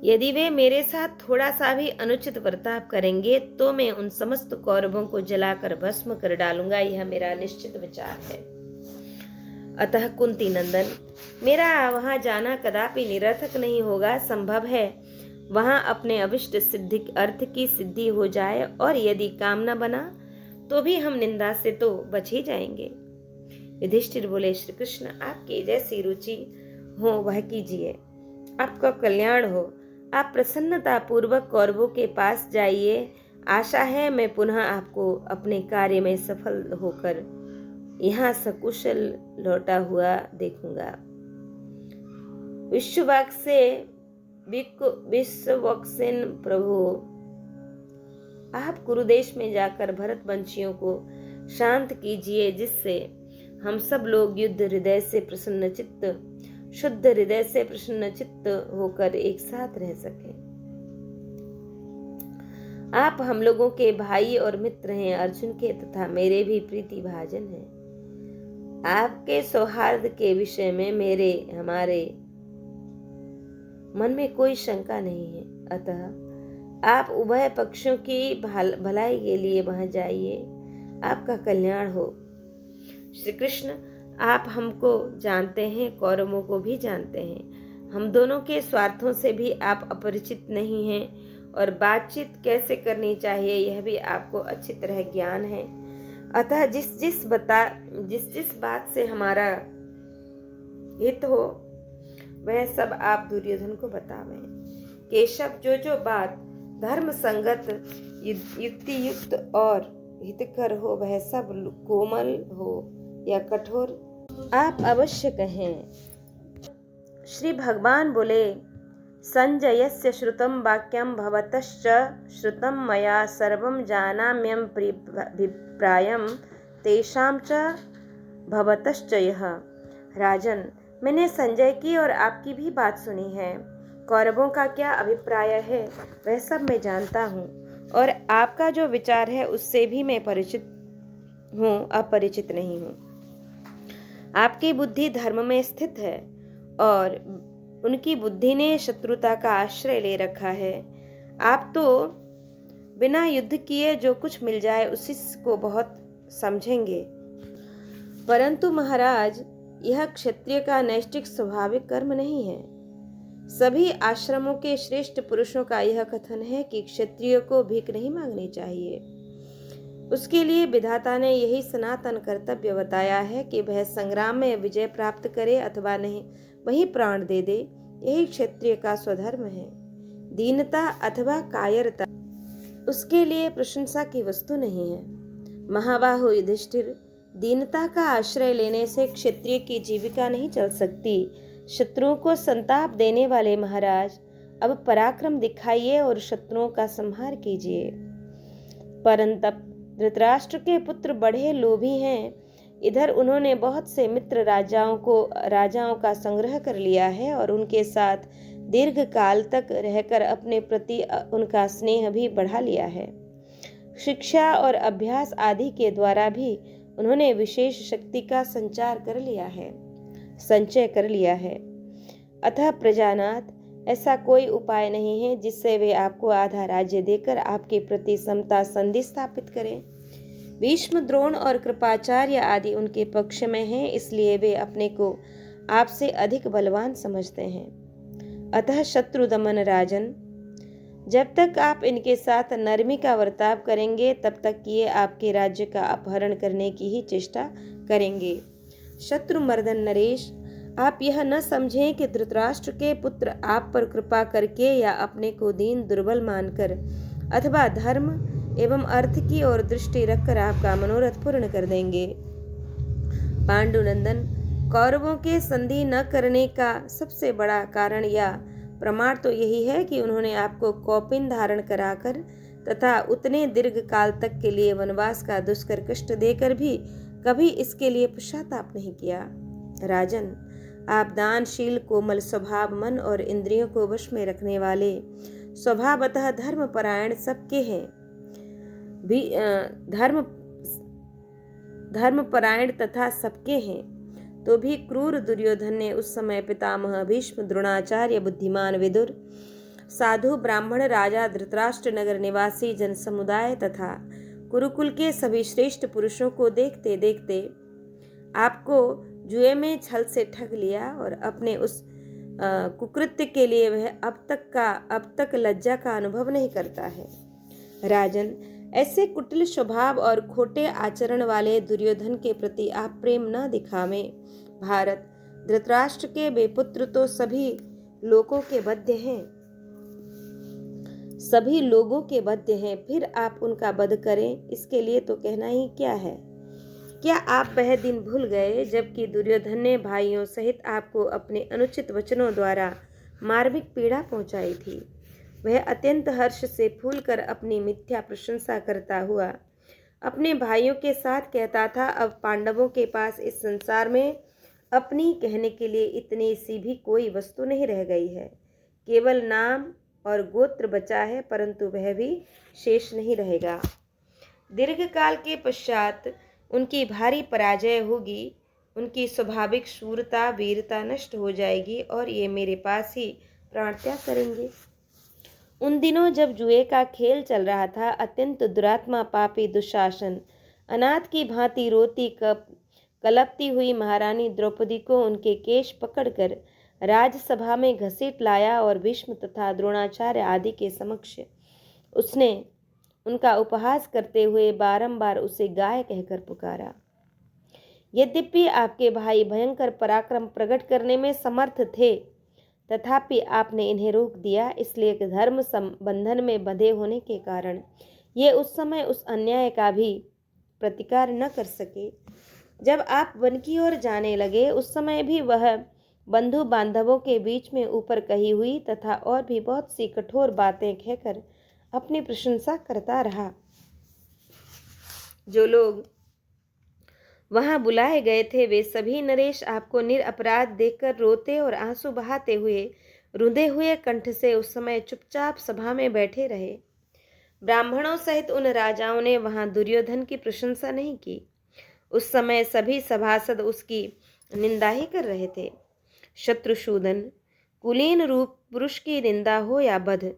S1: यदि वे मेरे साथ थोड़ा सा भी अनुचित बर्ताव करेंगे तो मैं उन समस्त कौरवों को जलाकर भस्म कर डालूंगा। यह मेरा निश्चित विचार है। अतः कुंती नंदन, मेरा वहां जाना कदापि निरर्थक नहीं होगा। संभव है वहां अपने अभिष्ट सिद्धि अर्थ की सिद्धि हो जाए, और यदि काम न बना तो भी हम निंदा से तो बच ही जाएंगे। युधिष्ठिर बोले, श्री कृष्ण, आपकी जैसी रुचि हो वह कीजिए, आपका कल्याण हो। आप प्रसन्नता पूर्वक कौरवों के पास जाइए। आशा है मैं पुनः आपको अपने कार्य में सफल होकर यहाँ सकुशल लौटा हुआ देखूंगा। विश्ववक्सेन प्रभु, आप कुरुदेश में जाकर भरत वंशियों को शांत कीजिए, जिससे हम सब लोग शुद्ध हृदय से प्रसन्न चित्त होकर एक साथ रह सकें। आप हम लोगों के भाई और मित्र हैं, अर्जुन के तथा मेरे भी प्रीति भाजन हैं। आपके सौहार्द के विषय में हमारे मन में कोई शंका नहीं है। अतः आप उभय पक्षों की भलाई के लिए वहां जाइए। आपका कल्याण हो। श्री कृष्ण, आप हमको जानते हैं, कौरवों को भी जानते हैं। हम दोनों के स्वार्थों से भी आप अपरिचित नहीं हैं, और बातचीत कैसे करनी चाहिए यह भी आपको अच्छी तरह ज्ञान है। अतः जिस बात से हमारा हित हो वह सब आप दुर्योधन को बतावें। केशव, जो बात धर्म संगत, युक्ति युक्त और हितकर हो वह सब कोमल हो या कठोर आप अवश्य कहें। श्री भगवान बोले, संजयस्य श्रुतं वाक्यं भवतश्च श्रुतं मया सर्वं जानाम्यभिप्रायं तेषां च भवतश्च यः राजन, मैंने संजय की और आपकी भी बात सुनी है। कौरवों का क्या अभिप्राय है वह सब मैं जानता हूँ, और आपका जो विचार है उससे भी मैं परिचित हूँ, अपरिचित नहीं हूँ। आपकी बुद्धि धर्म में स्थित है और उनकी बुद्धि ने शत्रुता का आश्रय ले रखा है। आप तो बिना युद्ध किए जो कुछ मिल जाए उसी को बहुत समझेंगे। परंतु महाराज, यह क्षत्रिय का नैष्ठिक स्वाभाविक कर्म नहीं है। सभी आश्रमों के श्रेष्ठ पुरुषों का यह कथन है कि क्षत्रिय को भीख नहीं मांगनी चाहिए। उसके लिए विधाता ने यही सनातन कर्तव्य बताया है कि वह संग्राम में विजय प्राप्त करे अथवा नहीं वही प्राण दे दे। यही क्षत्रिय का स्वधर्म है। दीनता अथवा कायरता उसके लिए प्रशंसा की वस्तु नहीं है। महाबाहु युधिष्ठिर, दीनता का आश्रय लेने से क्षत्रिय की जीविका नहीं चल सकती। शत्रुओं को संताप देने वाले महाराज, अब पराक्रम दिखाइए और शत्रुओं का संहार कीजिए। परंतप धृतराष्ट्र के पुत्र बड़े लोभी हैं। इधर उन्होंने बहुत से मित्र राजाओं का संग्रह कर लिया है और उनके साथ दीर्घ काल तक रहकर अपने प्रति उनका स्नेह भी बढ़ा लिया है। शिक्षा और अभ्यास आदि के द्वारा भी उन्होंने विशेष शक्ति का संचय कर लिया है। अतः प्रजानाथ, ऐसा कोई उपाय नहीं है जिससे वे आपको आधा राज्य देकर आपके प्रति समता संधि स्थापित करें। भीष्म, द्रोण और कृपाचार्य आदि उनके पक्ष में हैं, इसलिए वे अपने को आपसे अधिक बलवान समझते हैं। अतः शत्रु दमन राजन, जब तक आप इनके साथ नरमी का वर्ताव करेंगे तब तक ये आपके राज्य का अपहरण करने की ही चेष्टा करेंगे। शत्रु मर्दन नरेश, आप यह न समझें कि धृतराष्ट्र के पुत्र आप पर कृपा करके या अपने को दीन दुर्बल मानकर अथवा धर्म एवं अर्थ की ओर दृष्टि रखकर आपका मनोरथ पूर्ण कर देंगे। पांडुनंदन, कौरवों के संधि न करने का सबसे बड़ा कारण या प्रमाण तो यही है कि उन्होंने आपको कौपिन धारण कराकर तथा उतने दीर्घ काल तक के लिए वनवास का दुष्कर कष्ट देकर भी कभी इसके लिए पश्चाताप नहीं किया। राजन, आप दानशील, कोमल स्वभाव, मन और इंद्रियों को वश में रखने वाले, स्वभावतः धर्मपरायण सबके हैं। धर्मपरायण तथा सबके हैं, तो भी क्रूर दुर्योधन ने उस समय पितामह भीष्म, द्रोणाचार्य, बुद्धिमान विदुर, साधु ब्राह्मण, राजा धृतराष्ट्र, नगर निवासी जन समुदाय तथा कुरुकुल के सभी श्रेष्ठ पुरुषों को देखते देखते आपको जुए में छल से ठग लिया और अपने उस कुकृत्य के लिए वह अब तक लज्जा का अनुभव नहीं करता है। राजन, ऐसे कुटिल स्वभाव और खोटे आचरण वाले दुर्योधन के प्रति आप प्रेम न दिखावें। भारत, धृतराष्ट्र के बेपुत्र तो सभी लोगों के वध्य हैं, फिर आप उनका वध करें, इसके लिए तो कहना ही क्या है। क्या आप वह दिन भूल गए जबकि दुर्योधन ने भाइयों सहित आपको अपने अनुचित वचनों द्वारा मार्मिक पीड़ा पहुंचाई थी। वह अत्यंत हर्ष से फूलकर अपनी मिथ्या प्रशंसा करता हुआ अपने भाइयों के साथ कहता था, अब पांडवों के पास इस संसार में अपनी कहने के लिए इतनी सी भी कोई वस्तु नहीं रह गई है। केवल नाम और गोत्र बचा है, परंतु वह भी शेष नहीं रहेगा। दीर्घ काल के पश्चात उनकी भारी पराजय होगी, उनकी स्वाभाविक शूरता वीरता नष्ट हो जाएगी और ये मेरे पास ही प्राण त्याग करेंगे। उन दिनों जब जुए का खेल चल रहा था, अत्यंत दुरात्मा पापी दुशासन अनाथ की भांति रोती कलपती हुई महारानी द्रौपदी को उनके केश पकड़कर राजसभा में घसीट लाया और भीष्म तथा द्रोणाचार्य आदि के समक्ष उसने उनका उपहास करते हुए बारंबार उसे गाय कहकर पुकारा। यद्यपि आपके भाई भयंकर पराक्रम प्रकट करने में समर्थ थे, तथापि आपने इन्हें रोक दिया, इसलिए धर्म संबंधन में बंधे होने के कारण ये उस समय उस अन्याय का भी प्रतिकार न कर सके। जब आप वन की ओर जाने लगे, उस समय भी वह बंधु बांधवों के बीच में ऊपर कही हुई तथा और भी बहुत सी कठोर बातें कहकर अपनी प्रशंसा करता रहा। जो लोग वहां बुलाए गए थे वे सभी नरेश आपको निरपराध देखकर रोते और आंसू बहाते हुए रुंधे हुए कंठ से उस समय चुपचाप सभा में बैठे रहे। ब्राह्मणों सहित उन राजाओं ने वहां दुर्योधन की प्रशंसा नहीं की। उस समय सभी सभासद उसकी निंदा ही कर रहे थे। शत्रुशूदन, कुलीन रूप पुरुष की निंदा हो या बध,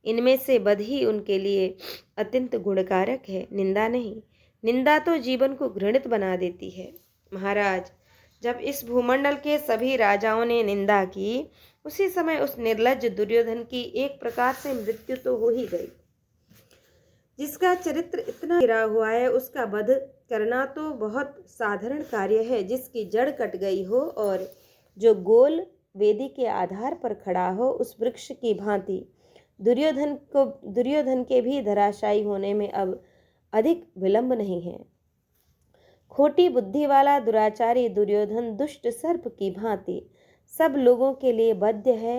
S1: इनमें से बध ही उनके लिए अत्यंत गुणकारक है, निंदा नहीं। निंदा तो जीवन को घृणित बना देती है। महाराज, जब इस भूमंडल के सभी राजाओं ने निंदा की, उसी समय उस निर्लज्ज दुर्योधन की एक प्रकार से मृत्यु तो हो ही गई। जिसका चरित्र इतना गिरा हुआ है, उसका वध करना तो बहुत साधारण कार्य है। जिसकी जड़ कट गई हो और जो गोल वेदी के आधार पर खड़ा हो, उस वृक्ष की भांति दुर्योधन के भी धराशायी होने में अब अधिक विलंब नहीं है। खोटी बुद्धि वाला दुराचारी दुर्योधन दुष्ट सर्प की भांति सब लोगों के लिए बद्ध है।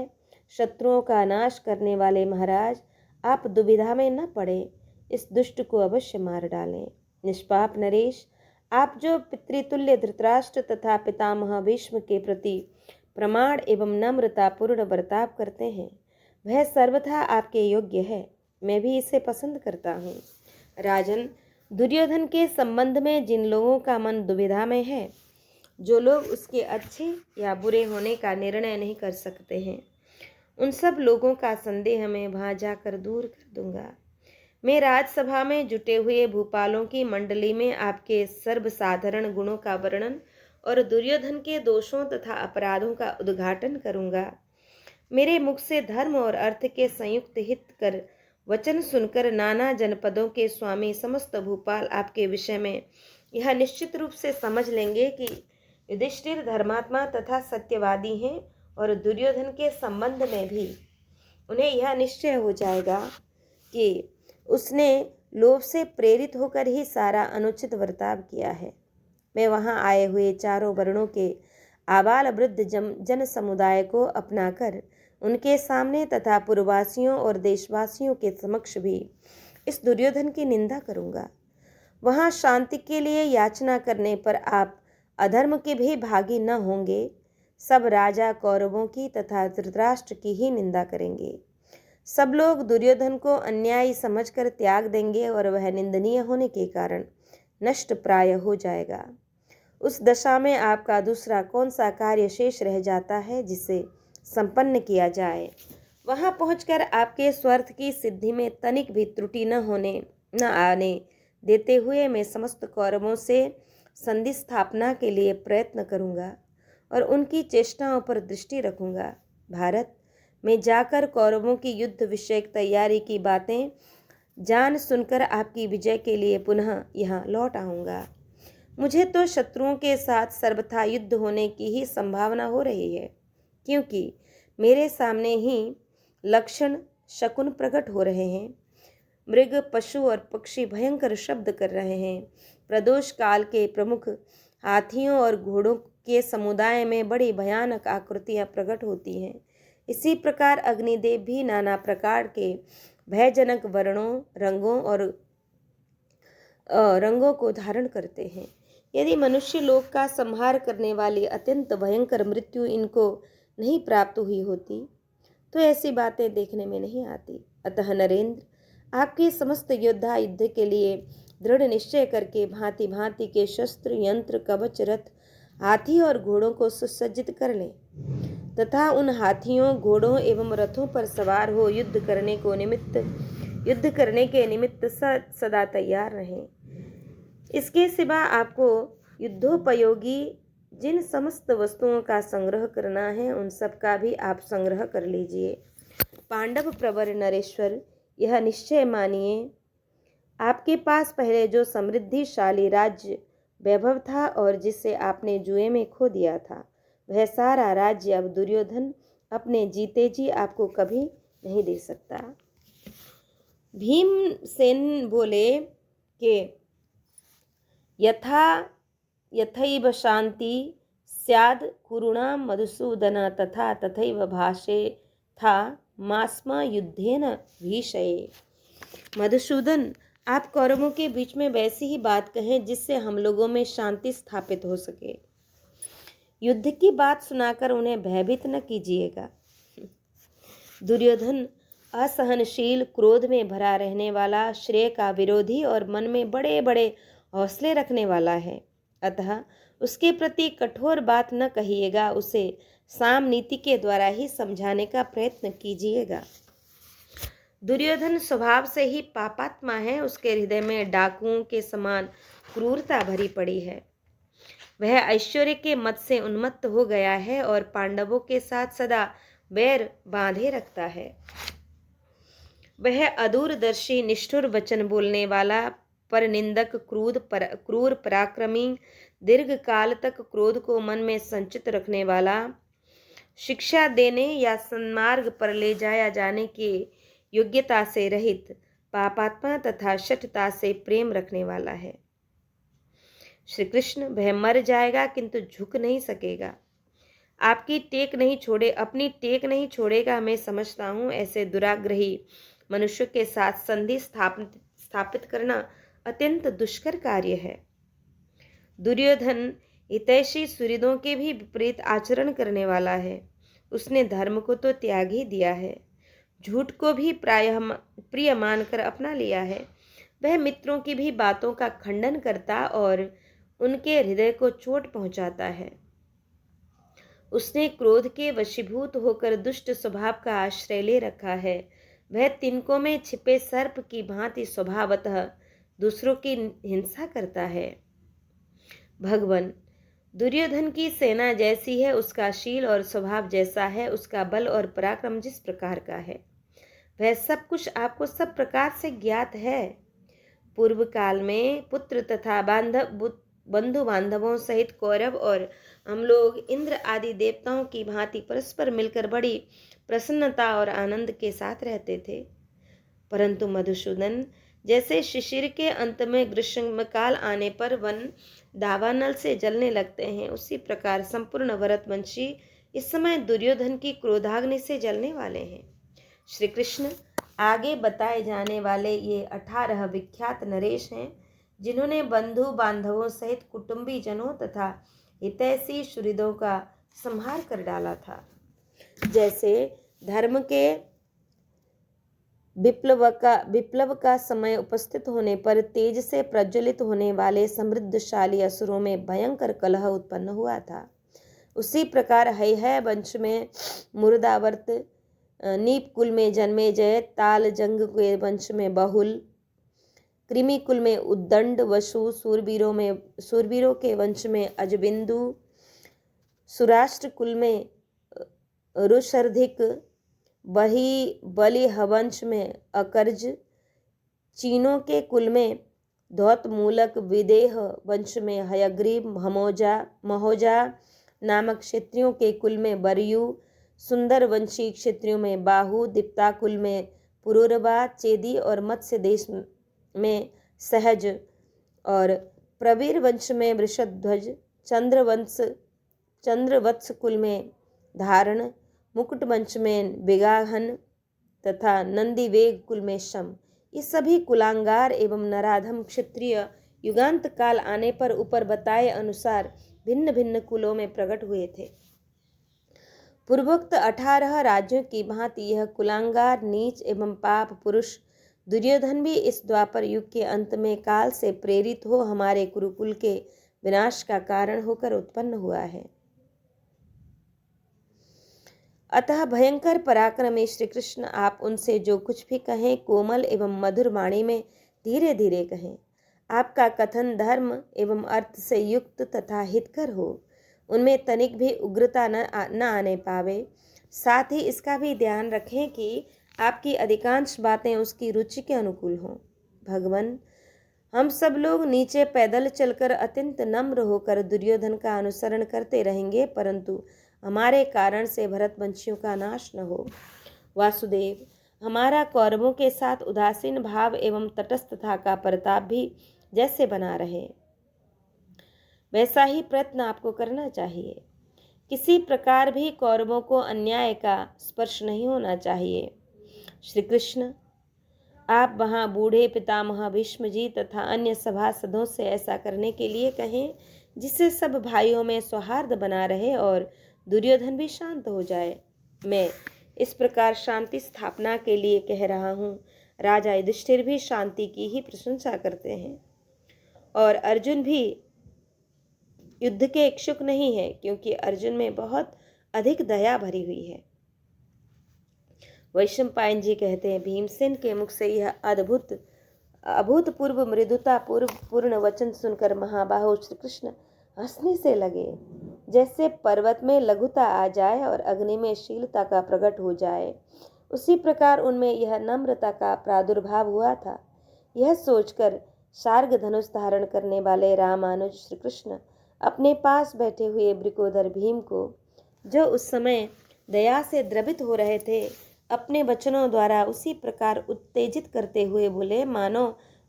S1: शत्रुओं का नाश करने वाले महाराज, आप दुविधा में न पड़े, इस दुष्ट को अवश्य मार डालें। निष्पाप नरेश, आप जो पितृतुल्य धृतराष्ट्र तथा पितामह भीष्म के प्रति प्रमाण एवं नम्रता पूर्ण बर्ताव करते हैं, वह सर्वथा आपके योग्य है। मैं भी इसे पसंद करता हूँ। राजन, दुर्योधन के संबंध में जिन लोगों का मन दुविधा में है, जो लोग उसके अच्छे या बुरे होने का निर्णय नहीं कर सकते हैं, उन सब लोगों का संदेह मैं वहां जाकर दूर कर दूंगा। मैं राजसभा में जुटे हुए भूपालों की मंडली में आपके सर्वसाधारण गुणों का वर्णन और दुर्योधन के दोषों तथा अपराधों का उद्घाटन करूंगा। मेरे मुख से धर्म और अर्थ के संयुक्त हित कर वचन सुनकर नाना जनपदों के स्वामी समस्त भूपाल आपके विषय में यह निश्चित रूप से समझ लेंगे कि युधिष्ठिर धर्मात्मा तथा सत्यवादी हैं, और दुर्योधन के संबंध में भी उन्हें यह निश्चय हो जाएगा कि उसने लोभ से प्रेरित होकर ही सारा अनुचित बर्ताव किया है। मैं वहां आए हुए चारों वर्णों के आबाल वृद्ध जन समुदाय को अपनाकर उनके सामने तथा पूर्ववासियों और देशवासियों के समक्ष भी इस दुर्योधन की निंदा करूंगा। वहां शांति के लिए याचना करने पर आप अधर्म के भी भागी न होंगे। सब राजा कौरवों की तथा धृतराष्ट्र की ही निंदा करेंगे। सब लोग दुर्योधन को अन्यायी समझकर त्याग देंगे और वह निंदनीय होने के कारण नष्ट प्राय हो जाएगा। उस दशा में आपका दूसरा कौन सा कार्य शेष रह जाता है जिसे संपन्न किया जाए? वहां पहुंचकर आपके स्वार्थ की सिद्धि में तनिक भी त्रुटि न आने देते हुए मैं समस्त कौरवों से संधि स्थापना के लिए प्रयत्न करूंगा और उनकी चेष्टाओं पर दृष्टि रखूंगा। भारत, मैं जाकर कौरवों की युद्ध विषयक तैयारी की बातें जान सुनकर आपकी विजय के लिए पुनः यहाँ लौट आऊँगा। मुझे तो शत्रुओं के साथ सर्वथा युद्ध होने की ही संभावना हो रही है, क्योंकि मेरे सामने ही लक्षण शकुन प्रकट हो रहे हैं। मृग, पशु और पक्षी भयंकर शब्द कर रहे हैं। प्रदोष काल के प्रमुख हाथियों और घोड़ों के समुदाय में बड़ी भयानक आकृतियां प्रकट होती हैं। इसी प्रकार अग्निदेव भी नाना प्रकार के भयजनक वर्णों, रंगों को धारण करते हैं। यदि मनुष्य लोक का संहार करने वाली अत्यंत भयंकर मृत्यु इनको नहीं प्राप्त हुई होती, तो ऐसी बातें देखने में नहीं आती। अतः नरेंद्र, आपके समस्त योद्धा युद्ध के लिए दृढ़ निश्चय करके भांति भांति के शस्त्र, यंत्र, कवच, रथ, हाथी और घोड़ों को सुसज्जित कर लें तथा उन हाथियों, घोड़ों एवं रथों पर सवार हो युद्ध करने के निमित्त सदा तैयार रहें। इसके सिवा आपको युद्धोपयोगी जिन समस्त वस्तुओं का संग्रह करना है, उन सब का भी आप संग्रह कर लीजिए। पांडव प्रवर नरेश्वर, यह निश्चय मानिए, आपके पास पहले जो समृद्धिशाली राज्य वैभव था और जिसे आपने जुए में खो दिया था, वह सारा राज्य अब दुर्योधन अपने जीते जी आपको कभी नहीं दे सकता। भीमसेन बोले कि यथैव शांति स्याद कुरुणां मधुसूदन तथा तथैव भाषे था मास्म युद्धेन भीषये। मधुसूदन, आप कौरवों के बीच में वैसी ही बात कहें जिससे हम लोगों में शांति स्थापित हो सके। युद्ध की बात सुनाकर उन्हें भयभीत न कीजिएगा। दुर्योधन असहनशील, क्रोध में भरा रहने वाला, श्रेय का विरोधी और मन में बड़े बड़े हौसले रखने वाला है। अतः उसके प्रति कठोर बात न कहिएगा, उसे साम नीति के द्वारा ही समझाने का प्रयत्न कीजिएगा। दुर्योधन स्वभाव से ही पापात्मा है, उसके हृदय में डाकुओं के समान क्रूरता भरी पड़ी है। वह ऐश्वर्य के मद से उन्मत्त हो गया है और पांडवों के साथ सदा बैर बांधे रखता है। वह अदूरदर्शी, निष्ठुर वचन बोलने वाला, परनिंदक, क्रूर पराक्रमी, दीर्घ काल तक क्रोध को मन में संचित रखने वाला, शिक्षा देने या सन्मार्ग पर ले जाया जाने की योग्यता से रहित, पापात्मा तथा शठता से प्रेम रखने वाला है। श्री कृष्ण, वह मर जाएगा किंतु झुक नहीं सकेगा। अपनी टेक नहीं छोड़ेगा। मैं समझता हूँ ऐसे दुराग्रही मनुष्य के साथ संधि स्थापित करना अत्यंत दुष्कर कार्य है। दुर्योधन हितैषी सुहृदों के भी विपरीत आचरण करने वाला है। उसने धर्म को तो त्याग ही दिया है, झूठ को भी प्रिय मानकर अपना लिया है। वह मित्रों की भी बातों का खंडन करता और उनके हृदय को चोट पहुंचाता है। उसने क्रोध के वशीभूत होकर दुष्ट स्वभाव का आश्रय ले रखा है। वह तिनकों में छिपे सर्प की भांति स्वभावतः दूसरों की हिंसा करता है। भगवान, दुर्योधन की सेना जैसी है, उसका शील और स्वभाव जैसा है, उसका बल और पराक्रम जिस प्रकार का है, वह सब कुछ आपको सब प्रकार से ज्ञात है। पूर्व काल में पुत्र तथा बंधु बांधवों सहित कौरव और हम लोग इंद्र आदि देवताओं की भांति परस्पर मिलकर बड़ी प्रसन्नता और आनंद के साथ रहते थे। परंतु मधुसूदन, जैसे शिशिर के अंत में ग्रीष्मकाल आने पर वन दावानल से जलने लगते हैं, उसी प्रकार संपूर्ण भरतवंशी इस समय दुर्योधन की क्रोधाग्नि से जलने वाले हैं। श्री कृष्ण, आगे बताए जाने वाले ये 18 विख्यात नरेश हैं, जिन्होंने बंधु बांधवों सहित कुटुंबी जनों तथा हितैषी सुहृदों का संहार कर डाला था। जैसे धर्म के विप्लव का समय उपस्थित होने पर तेज से प्रज्वलित होने वाले समृद्धशाली असुरों में भयंकर कलह उत्पन्न हुआ था, उसी प्रकार हैहय वंश में मुरदावर्त, नीप कुल में जन्मेजय, ताल जंग के वंश में बहुल, कृमि कुल में उद्दंड, वसु, सूरवीरों के वंश में अजबिंदु, सुराष्ट्र कुल में रुषर्धिक, बलिहवंश में अकर्ज, चीनों के कुल में धौतमूलक, विदेह वंश में हयग्रीव, महोजा नामक क्षत्रियों के कुल में बरयू, सुंदर वंशी क्षत्रियों में बाहु, दिप्ता कुल में पुरुरवा, चेदी और मत्स्य देश में सहज और प्रवीर वंश में वृषध्वज, चंद्रवत्स कुल में धारण, मुकुट वंश में विगाहन तथा नंदीवेग कुल में शम। ये सभी कुलांगार एवं नराधम क्षत्रिय युगांत काल आने पर ऊपर बताए अनुसार भिन्न भिन्न कुलों में प्रकट हुए थे। पूर्वोक्त 18 राज्यों की भांति यह कुलांगार, नीच एवं पाप पुरुष दुर्योधन भी इस द्वापर युग के अंत में काल से प्रेरित हो हमारे कुरुकुल के विनाश का कारण होकर उत्पन्न हुआ है। अतः भयंकर पराक्रमी श्री कृष्ण, आप उनसे जो कुछ भी कहें कोमल एवं मधुर वाणी में धीरे धीरे कहें। आपका कथन धर्म एवं अर्थ से युक्त तथा हितकर हो, उनमें तनिक भी उग्रता न आने पावे। साथ ही इसका भी ध्यान रखें कि आपकी अधिकांश बातें उसकी रुचि के अनुकूल हों। भगवान, हम सब लोग नीचे पैदल चलकर अत्यंत नम्र होकर दुर्योधन का अनुसरण करते रहेंगे, परंतु हमारे कारण से भरतवंशियों का नाश न हो। वासुदेव, हमारा कौरवों के साथ उदासीन भाव एवं तटस्थता का प्रताप भी जैसे बना रहे, वैसा ही प्रयत्न आपको करना चाहिए। किसी प्रकार भी कौरवों को अन्याय का स्पर्श नहीं होना चाहिए। श्री कृष्ण, आप वहाँ बूढ़े पितामह भीष्म जी तथा अन्य सभासदों से ऐसा करने के लिए कहें जिससे सब भाइयों में सौहार्द बना रहे और दुर्योधन भी शांत हो जाए। मैं इस प्रकार शांति स्थापना के लिए कह रहा हूँ। राजा युधिष्ठिर भी शांति की ही प्रशंसा करते हैं और अर्जुन भी युद्ध के इच्छुक नहीं है, क्योंकि अर्जुन में बहुत अधिक दया भरी हुई है। वैशंपायन जी कहते हैं, भीमसेन के मुख से यह अभूतपूर्व मृदुता पूर्ण वचन सुनकर महाबाहो श्री कृष्ण हंसने से लगे, जैसे पर्वत में लघुता आ जाए और अग्नि में शीलता का प्रकट हो जाए, उसी प्रकार उनमें यह नम्रता का प्रादुर्भाव हुआ था। यह सोचकर शार्ग धनुष धारण करने वाले रामानुज श्री कृष्ण अपने पास बैठे हुए वृकोदर भीम को, जो उस समय दया से द्रवित हो रहे थे, अपने वचनों द्वारा उसी प्रकार उत्तेजित करते हुए बोले मानो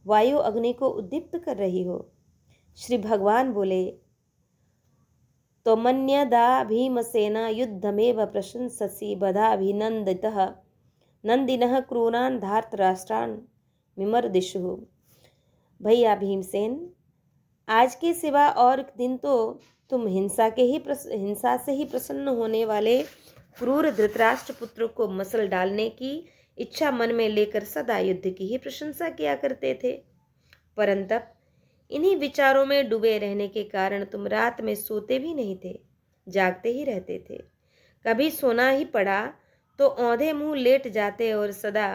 S1: वायु अग्नि को उद्दीप्त कर रही हो। श्री भगवान बोले, तो मन्यदा भीमसेना युद्धमेव प्रशंससि बधाभिनंदितः नंदिनः क्रूरान धार्तराष्ट्रान मिमर्दिशुः। भैया भीमसेन, आज के सिवा और दिन तो तुम हिंसा से ही प्रसन्न होने वाले क्रूर धृतराष्ट्र पुत्र को मसल डालने की इच्छा मन में लेकर सदा युद्ध की ही प्रशंसा किया करते थे, परंतु इन्हीं विचारों में डूबे रहने के कारण तुम रात में सोते भी नहीं थे, जागते ही रहते थे। कभी सोना ही पड़ा तो औंधे मुंह लेट जाते और सदा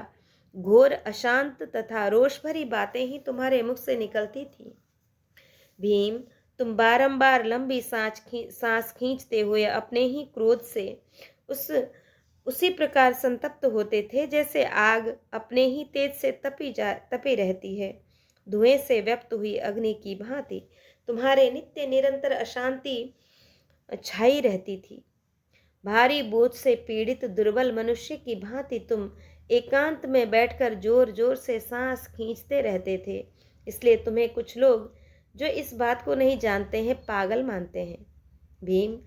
S1: घोर अशांत तथा रोष भरी बातें ही तुम्हारे मुख से निकलती थी। भीम, तुम बारंबार लंबी सांस खींचते हुए अपने ही क्रोध से उसी प्रकार संतप्त होते थे जैसे आग अपने ही तेज से तपी रहती है। धुएं से व्यक्त हुई अग्नि की भांति तुम्हारे नित्य निरंतर अशांति छाई रहती थी। भारी बोझ से पीड़ित दुर्बल मनुष्य की भांति तुम एकांत में बैठकर जोर जोर से सांस खींचते रहते थे। इसलिए तुम्हें कुछ लोग जो इस बात को नहीं जानते हैं पागल मानते हैं। भीम,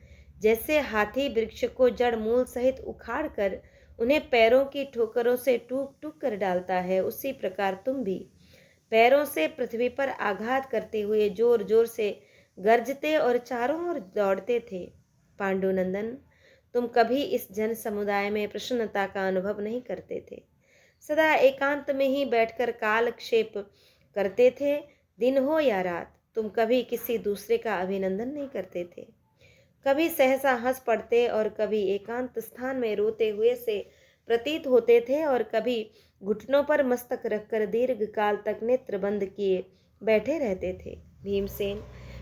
S1: जैसे हाथी वृक्ष को जड़ मूल सहित उखाड़ कर उन्हें पैरों की ठोकरों से टूक टूक कर डालता है, उसी प्रकार तुम भी पैरों से पृथ्वी पर आघात करते हुए जोर जोर से गरजते और चारों ओर दौड़ते थे। पांडुनंदन, तुम कभी इस जन समुदाय में प्रसन्नता का अनुभव नहीं करते थे, सदा एकांत में ही बैठकर कालक्षेप करते थे। दिन हो या रात तुम कभी किसी दूसरे का अभिनंदन नहीं करते थे। कभी सहसा हंस पड़ते और कभी एकांत स्थान में रोते हुए से प्रतीत होते थे और कभी घुटनों पर मस्तक रखकर दीर्घ काल तक नेत्र बंद किए बैठे रहते थे। भीमसेन,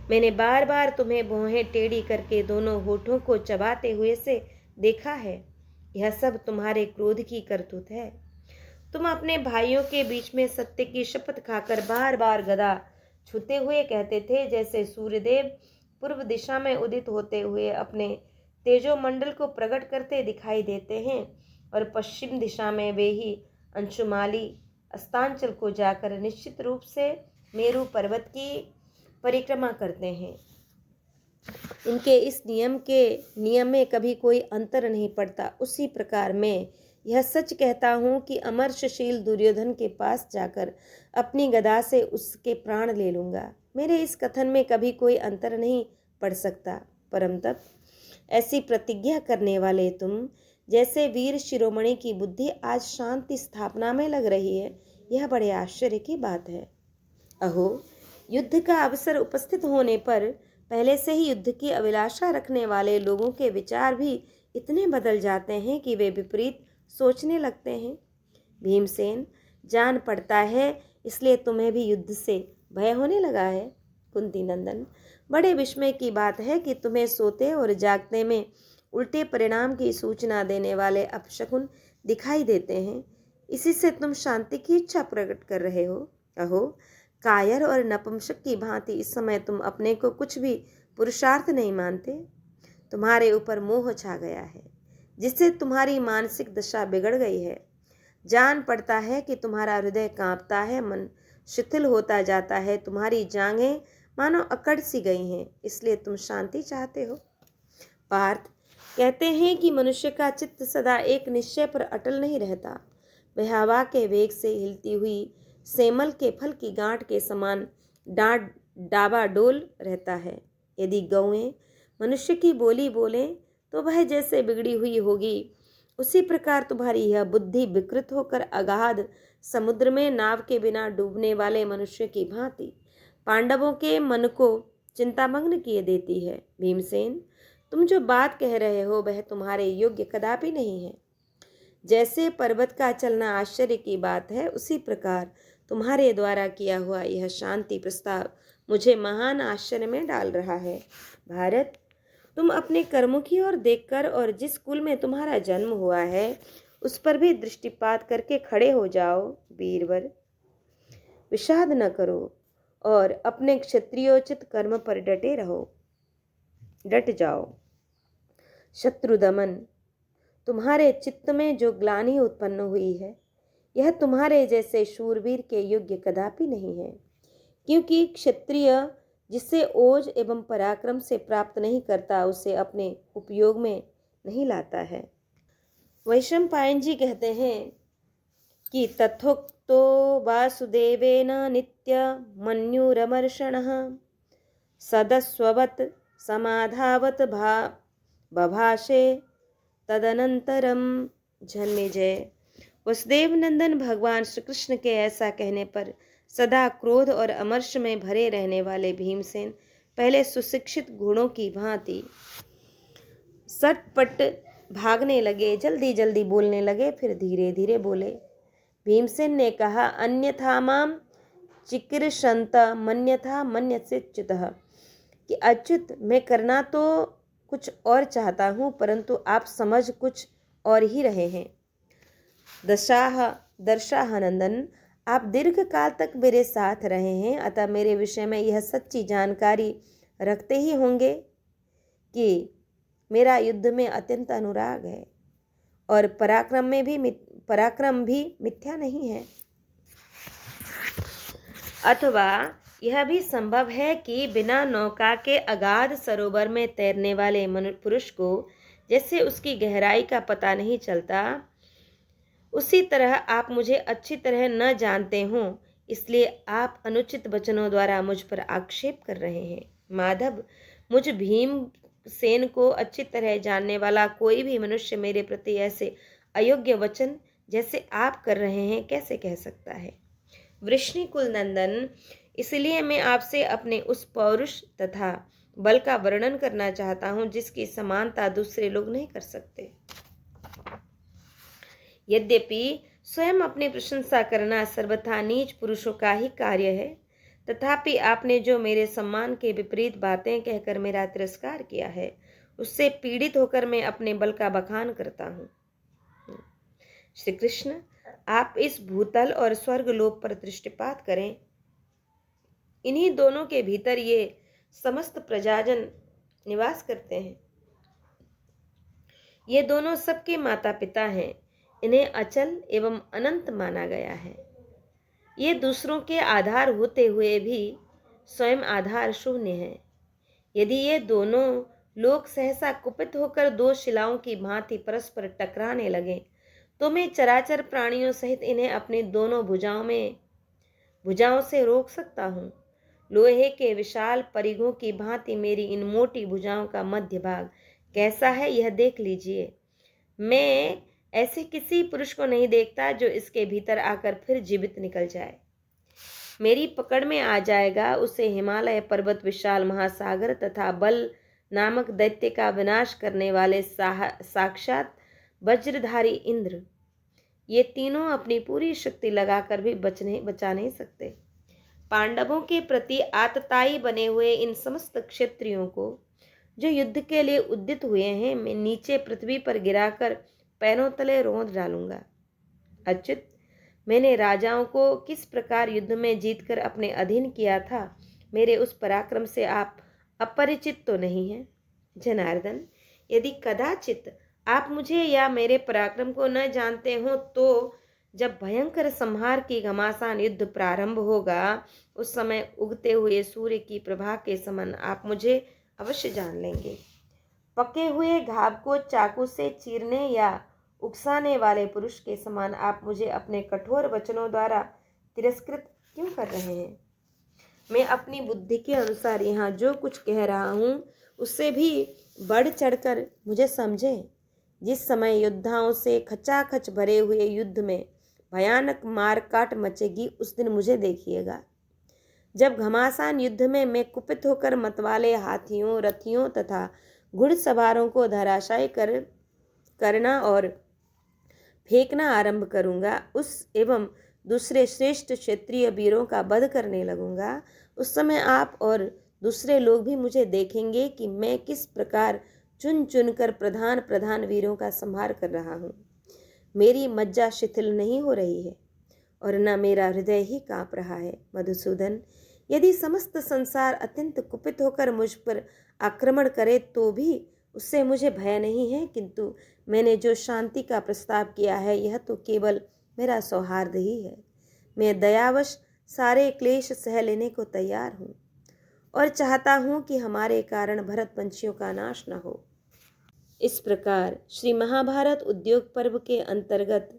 S1: मैंने बार बार तुम्हें भौहें टेढ़ी करके दोनों होठों को चबाते हुए से देखा है। यह सब तुम्हारे क्रोध की करतूत है। तुम अपने भाइयों के बीच में सत्य की शपथ खाकर बार बार गदा छूते हुए कहते थे, जैसे सूर्यदेव पूर्व दिशा में उदित होते हुए अपने तेजोमंडल को प्रकट करते दिखाई देते हैं और पश्चिम दिशा में वे ही अंशुमाली अस्तांचल को जाकर निश्चित रूप से मेरु पर्वत की परिक्रमा करते हैं। इनके इस नियम में कभी कोई अंतर नहीं पड़ता। उसी प्रकार मैं यह सच कहता हूँ कि अमर्षशील दुर्योधन के पास जाकर अपनी गदा से उसके प्राण ले लूँगा। मेरे इस कथन में कभी कोई अंतर नहीं पड़ सकता, परंतु ऐसी प्रतिज्ञा करने वाले तुम जैसे वीर शिरोमणि की बुद्धि आज शांति स्थापना में लग रही है, यह बड़े आश्चर्य की बात है। अहो, युद्ध का अवसर उपस्थित होने पर पहले से ही युद्ध की अभिलाषा रखने वाले लोगों के विचार भी इतने बदल जाते हैं कि वे विपरीत सोचने लगते हैं। भीमसेन, जान पड़ता है इसलिए तुम्हें भी युद्ध से भय होने लगा है। कुंती नंदन, बड़े विस्मय की बात है कि तुम्हें सोते और जागते में उल्टे परिणाम की सूचना देने वाले अपशकुन दिखाई देते हैं। इसी से तुम शांति की इच्छा प्रकट कर रहे हो। अहो, कायर और नपुंसक की भांति इस समय तुम अपने को कुछ भी पुरुषार्थ नहीं मानते। तुम्हारे ऊपर मोह छा गया है, जिससे तुम्हारी मानसिक दशा बिगड़ गई है। जान पड़ता है कि तुम्हारा हृदय कांपता है, मन शिथिल होता जाता है, तुम्हारी जांघें मानो अकड़ सी गई हैं, इसलिए तुम शांति चाहते हो। पार्थ, कहते हैं कि मनुष्य का चित्त सदा एक निश्चय पर अटल नहीं रहता। वह हवा के वेग से हिलती हुई सेमल के फल की गांठ के समान डाबाडोल रहता है। यदि गौएं मनुष्य की बोली बोले तो वह जैसे बिगड़ी हुई होगी, उसी प्रकार तुम्हारी यह बुद्धि विकृत होकर अगाध समुद्र में नाव के बिना डूबने वाले मनुष्य की भांति पांडवों के मन को चिंतामग्न किए देती है। भीमसेन, तुम जो बात कह रहे हो वह तुम्हारे योग्य कदापि नहीं है। जैसे पर्वत का चलना आश्चर्य की बात है, उसी प्रकार तुम्हारे द्वारा किया हुआ यह शांति प्रस्ताव मुझे महान आश्चर्य में डाल रहा है। भारत, तुम अपने कर्मों की ओर देखकर और जिस कुल में तुम्हारा जन्म हुआ है उस पर भी दृष्टिपात करके खड़े हो जाओ। वीरवर, विषाद न करो और अपने क्षत्रियोचित कर्म पर डट जाओ। शत्रु दमन, तुम्हारे चित्त में जो ग्लानि उत्पन्न हुई है यह तुम्हारे जैसे शूरवीर के योग्य कदापि नहीं है, क्योंकि क्षत्रिय जिसे ओज एवं पराक्रम से प्राप्त नहीं करता उसे अपने उपयोग में नहीं लाता है। वैशंपायन जी कहते हैं कि तथोक्तो वासुदेवेन नित्य मन्युरमर्षणः सदस्ववत् समाधावत बभाषे तदनंतरम। जन्मेजय, वसुदेव नंदन भगवान श्री कृष्ण के ऐसा कहने पर सदा क्रोध और अमर्ष में भरे रहने वाले भीमसेन पहले सुशिक्षित घोड़ों की भांति सटपट भागने लगे, जल्दी जल्दी बोलने लगे, फिर धीरे धीरे बोले। भीमसेन ने कहा, अन्यथा माम चिकीर्षन्त मन्यथा मन्यसेच्युतः, कि अच्युत, मैं करना तो कुछ और चाहता हूँ परंतु आप समझ कुछ और ही रहे हैं। दर्शाह नंदन, आप दीर्घ काल तक मेरे साथ रहे हैं, अतः मेरे विषय में यह सच्ची जानकारी रखते ही होंगे कि मेरा युद्ध में अत्यंत अनुराग है और पराक्रम भी मिथ्या नहीं है। अथवा यह भी संभव है कि बिना नौका के अगाध सरोवर में तैरने वाले पुरुष को जैसे उसकी गहराई का पता नहीं चलता, उसी तरह आप मुझे अच्छी तरह न जानते हों, इसलिए आप अनुचित वचनों द्वारा मुझ पर आक्षेप कर रहे हैं। माधव, मुझ भीमसेन को अच्छी तरह जानने वाला कोई भी मनुष्य मेरे प्रति ऐसे अयोग्य वचन जैसे आप कर रहे हैं कैसे कह सकता है। वृष्णिकुल नंदन, इसलिए मैं आपसे अपने उस पौरुष तथा बल का वर्णन करना चाहता हूं जिसकी समानता दूसरे लोग नहीं कर सकते। यद्यपि स्वयं अपनी प्रशंसा करना सर्वथा नीच पुरुषों का ही कार्य है, तथापि आपने जो मेरे सम्मान के विपरीत बातें कहकर मेरा तिरस्कार किया है, उससे पीड़ित होकर मैं अपने बल का बखान करता हूँ। श्री कृष्ण, आप इस भूतल और स्वर्गलोक पर दृष्टिपात करें। इन्हीं दोनों के भीतर ये समस्त प्रजाजन निवास करते हैं। ये दोनों सबके माता पिता हैं। इन्हें अचल एवं अनंत माना गया है। ये दूसरों के आधार होते हुए भी स्वयं आधार शून्य है। यदि ये दोनों लोग सहसा कुपित होकर दो शिलाओं की भांति परस्पर टकराने लगे तो मैं चराचर प्राणियों सहित इन्हें अपनी दोनों भुजाओं से रोक सकता हूँ। लोहे के विशाल परिघों की भांति मेरी इन मोटी भुजाओं का मध्य भाग कैसा है यह देख लीजिए। मैं ऐसे किसी पुरुष को नहीं देखता जो इसके भीतर आकर फिर जीवित निकल जाए। मेरी पकड़ में आ जाएगा उसे हिमालय पर्वत, विशाल महासागर तथा बल नामक दैत्य का विनाश करने वाले साक्षात वज्रधारी इंद्र। ये तीनों अपनी पूरी शक्ति लगाकर भी बचा नहीं सकते। पांडवों के प्रति आतताई बने हुए इन समस्त क्षत्रियों को जो युद्ध के लिए उद्यत हुए हैं, मैं नीचे पृथ्वी पर गिराकर पैरों तले रौंद डालूंगा। अच्युत, मैंने राजाओं को किस प्रकार युद्ध में जीतकर अपने अधीन किया था, मेरे उस पराक्रम से आप अपरिचित तो नहीं हैं। जनार्दन, यदि कदाचित आप मुझे या मेरे पराक्रम को न जानते हो तो जब भयंकर संहार की घमासान युद्ध प्रारंभ होगा, उस समय उगते हुए सूर्य की प्रभा के समान आप मुझे अवश्य जान लेंगे। पके हुए घाव को चाकू से चीरने या उकसाने वाले पुरुष के समान आप मुझे अपने कठोर वचनों द्वारा तिरस्कृत क्यों कर रहे हैं? मैं अपनी बुद्धि के अनुसार यहाँ जो कुछ कह रहा हूँ उससे भी बढ़ चढ़कर मुझे समझें। जिस समय योद्धाओं से खचाखच भरे हुए युद्ध में भयानक मार काट मचेगी, उस दिन मुझे देखिएगा। जब घमासान युद्ध में मैं कुपित होकर मतवाले हाथियों, रथियों तथा घुड़सवारों को धराशायी करना और फेंकना आरंभ करूंगा, उस एवं दूसरे श्रेष्ठ क्षत्रिय वीरों का वध करने लगूंगा, उस समय आप और दूसरे लोग भी मुझे देखेंगे कि मैं किस प्रकार चुन चुन कर प्रधान प्रधान वीरों का संहार कर रहा हूँ। मेरी मज्जा शिथिल नहीं हो रही है और न मेरा हृदय ही कांप रहा है। मधुसूदन, यदि समस्त संसार अत्यंत कुपित होकर मुझ पर आक्रमण करे तो भी उससे मुझे भय नहीं है, किंतु मैंने जो शांति का प्रस्ताव किया है यह तो केवल मेरा सौहार्द ही है। मैं दयावश सारे क्लेश सह लेने को तैयार हूँ और चाहता हूँ कि हमारे कारण भरतवंशियों का नाश न हो। इस प्रकार श्री महाभारत उद्योग पर्व के अंतर्गत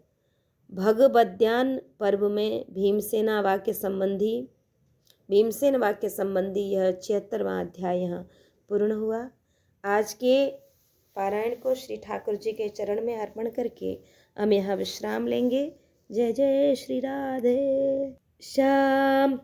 S1: भगवद्यान पर्व में भीमसेन वाक्य संबंधी यह 76वां अध्याय यहाँ पूर्ण हुआ। आज के पारायण को श्री ठाकुर जी के चरण में अर्पण करके हम यहाँ विश्राम लेंगे। जय जय श्री राधे श्याम।